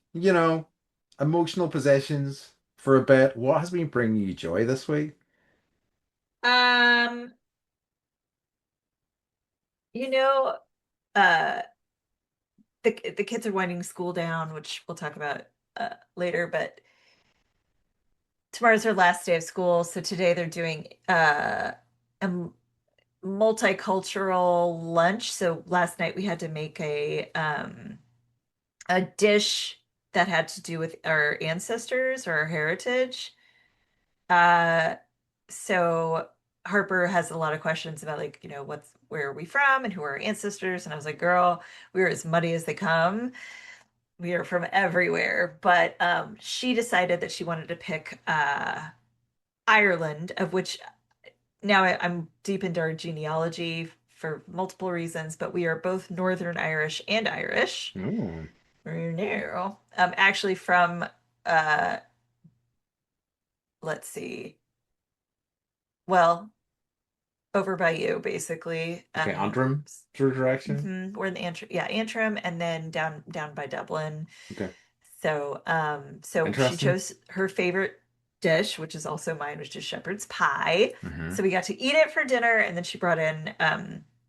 emotional possessions for a bit, what has been bringing you joy this week? Um, You know, uh the kids are winding school down, which we'll talk about later, but tomorrow's their last day of school, so today they're doing a multicultural lunch. So last night we had to make a dish that had to do with our ancestors or our heritage. Uh, so Harper has a lot of questions about like, where are we from and who are our ancestors? And I was like, girl, we're as muddy as they come. We are from everywhere. But she decided that she wanted to pick Ireland, of which now I'm deep into our genealogy for multiple reasons, but we are both Northern Irish and Irish. Oh, We're new. Actually from uh let's see. Well, over by you, basically. okay, Antrim sort of direction. We're in the Antrim, yeah, Antrim, and then down by Dublin. Okay, So she interesting. chose her favorite dish, which is also mine, which is shepherd's pie. Hmm. So we got to eat it for dinner, and then she brought in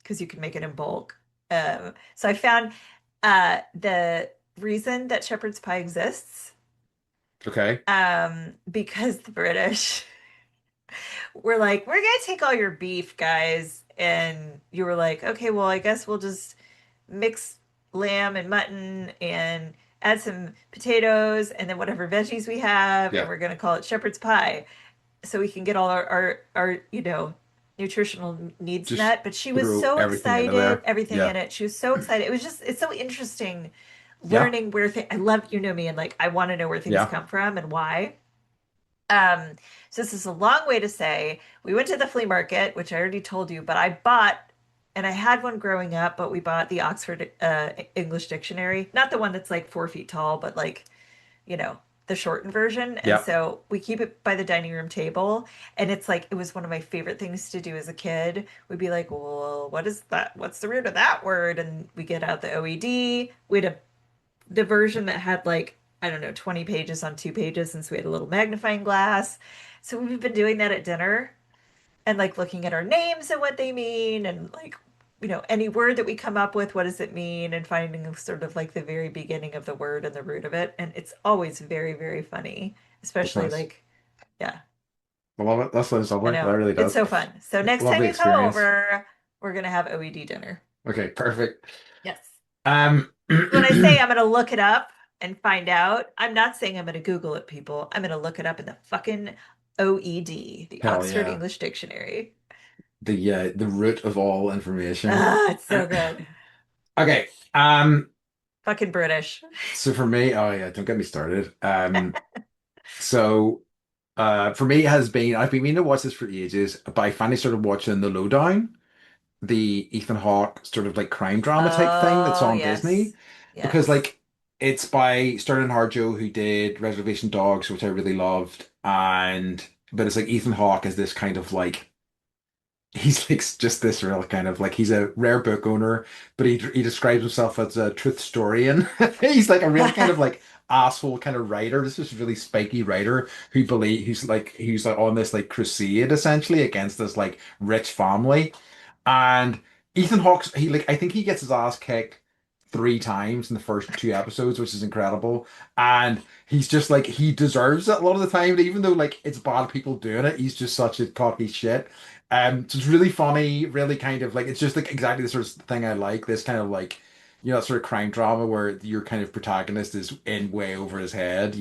because you can make it in bulk. So I found the reason that shepherd's pie exists Okay. because the British were like, we're gonna take all your beef, guys. And you were like, okay, well, I guess we'll just mix lamb and mutton and add some potatoes and then whatever veggies we have, and Yeah. we're gonna call it shepherd's pie so we can get all our nutritional needs Just met. But she was throw so everything into excited, there. everything Yeah. in it. She was so excited. It's so interesting Yeah. learning where I love, me, and like I want to know where things Yeah. come from and why. Um, so this is a long way to say we went to the flea market, which I already told you, but I bought, and I had one growing up, but we bought the Oxford English Dictionary, not the one that's like 4 feet tall, but like, you know, the shortened version. And Yeah. so we keep it by the dining room table. And it's like, it was one of my favorite things to do as a kid. We'd be like, well, what is that? What's the root of that word? And we get out the OED. We had the version that had like, I don't know, 20 pages on 2 pages since we had a little magnifying glass. So we've been doing that at dinner and like looking at our names and what they mean and like, any word that we come up with, what does it mean? And finding sort of like the very beginning of the word and the root of it. And it's always very, very funny, That's especially nice. like, yeah, I love it. That sounds I lovely. That know. really It's does. so fun. So next time Lovely you come experience. over, we're gonna have OED dinner. Okay, perfect. Yes. Um, When I say I'm going to look it up and find out, I'm not saying I'm going to Google it, people. I'm going to look it up in the fucking OED, the hell Oxford yeah. English Dictionary. The root of all information. Ah, it's so good. Okay. Fucking British. So for me, oh yeah, don't get me started. So for me it has been I've been meaning to watch this for ages, but I finally started watching The Lowdown, the Ethan Hawke sort of like crime drama type thing that's Oh, on Disney. yes. Because Yes. like it's by Sterling Harjo who did Reservation Dogs, which I really loved, and but it's like Ethan Hawke is this kind of like he's like just this real kind of like he's a rare book owner, but he describes himself as a truth historian. He's like a real kind of like asshole kind of writer. This is really spiky writer who's like on this like crusade essentially against this like rich family. And Ethan Hawke's he like I think he gets his ass kicked 3 times in the first 2 episodes, which is incredible. And he's just like he deserves it a lot of the time, even though like it's bad people doing it, he's just such a cocky shit. So it's really funny, really kind of like it's just like exactly the sort of thing I like. This kind of like, sort of crime drama where your kind of protagonist is in way over his head.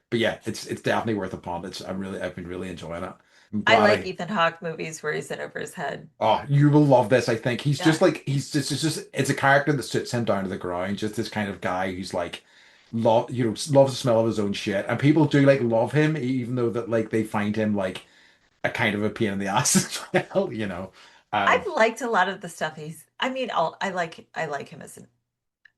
But yeah, it's definitely worth a punt. I've been really enjoying it. I'm I glad like I Ethan Hawke movies where he's in over his head. Oh, you will love this, I think. He's just Yeah. like it's just it's a character that sits him down to the ground, just this kind of guy who's like loves the smell of his own shit. And people do like love him, even though that like they find him like a kind of a pain in the ass as well. I've Um, liked a lot of the stuff I mean, I like him as an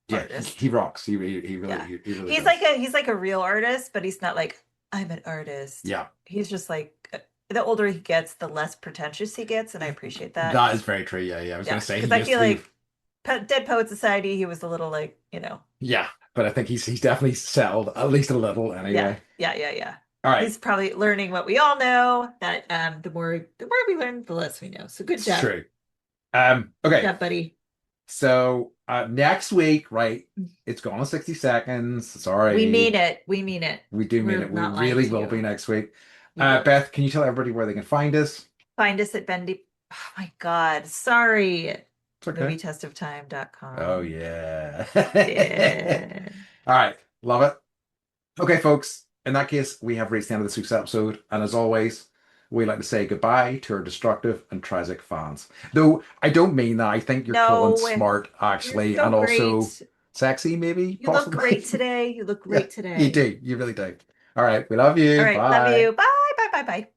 yeah, he, artist. he rocks. He really Yeah. he really He's like does. a real artist, but he's not like, I'm an artist. Yeah. He's just like the older he gets, the less pretentious he gets, and I appreciate that. That is very true. Yeah, yeah. I was gonna Yeah, say he because I used to feel be like Dead Poet Society, he was a little like, yeah, but I think he's definitely settled at least a little yeah, anyway. yeah, yeah, yeah. All right. He's probably learning what we all know, that the more we learn, the less we know. So good It's job. true. Okay. Yeah, buddy. So next week, right? It's gone in 60 seconds. We mean Sorry. it. We mean it. We do mean We're it. We not lying really to will be you. next week. You will. Beth, can you tell everybody where they can find us? Find us at Bendy. Oh my God. Sorry. It's okay. Oh MovietestofTime.com. yeah. Yeah. All right. Love it. Okay, folks. In that case, we have reached the end of this week's episode, and as always, we like to say goodbye to our destructive and tragic fans. Though I don't mean that. I think you're cool and No, smart, you're actually, so and also great. sexy, maybe, You look possibly. great today. You look Yeah, great you today. do. You really do. All right. We love All you. right. Love Bye. you. Bye. Bye. Bye. Bye.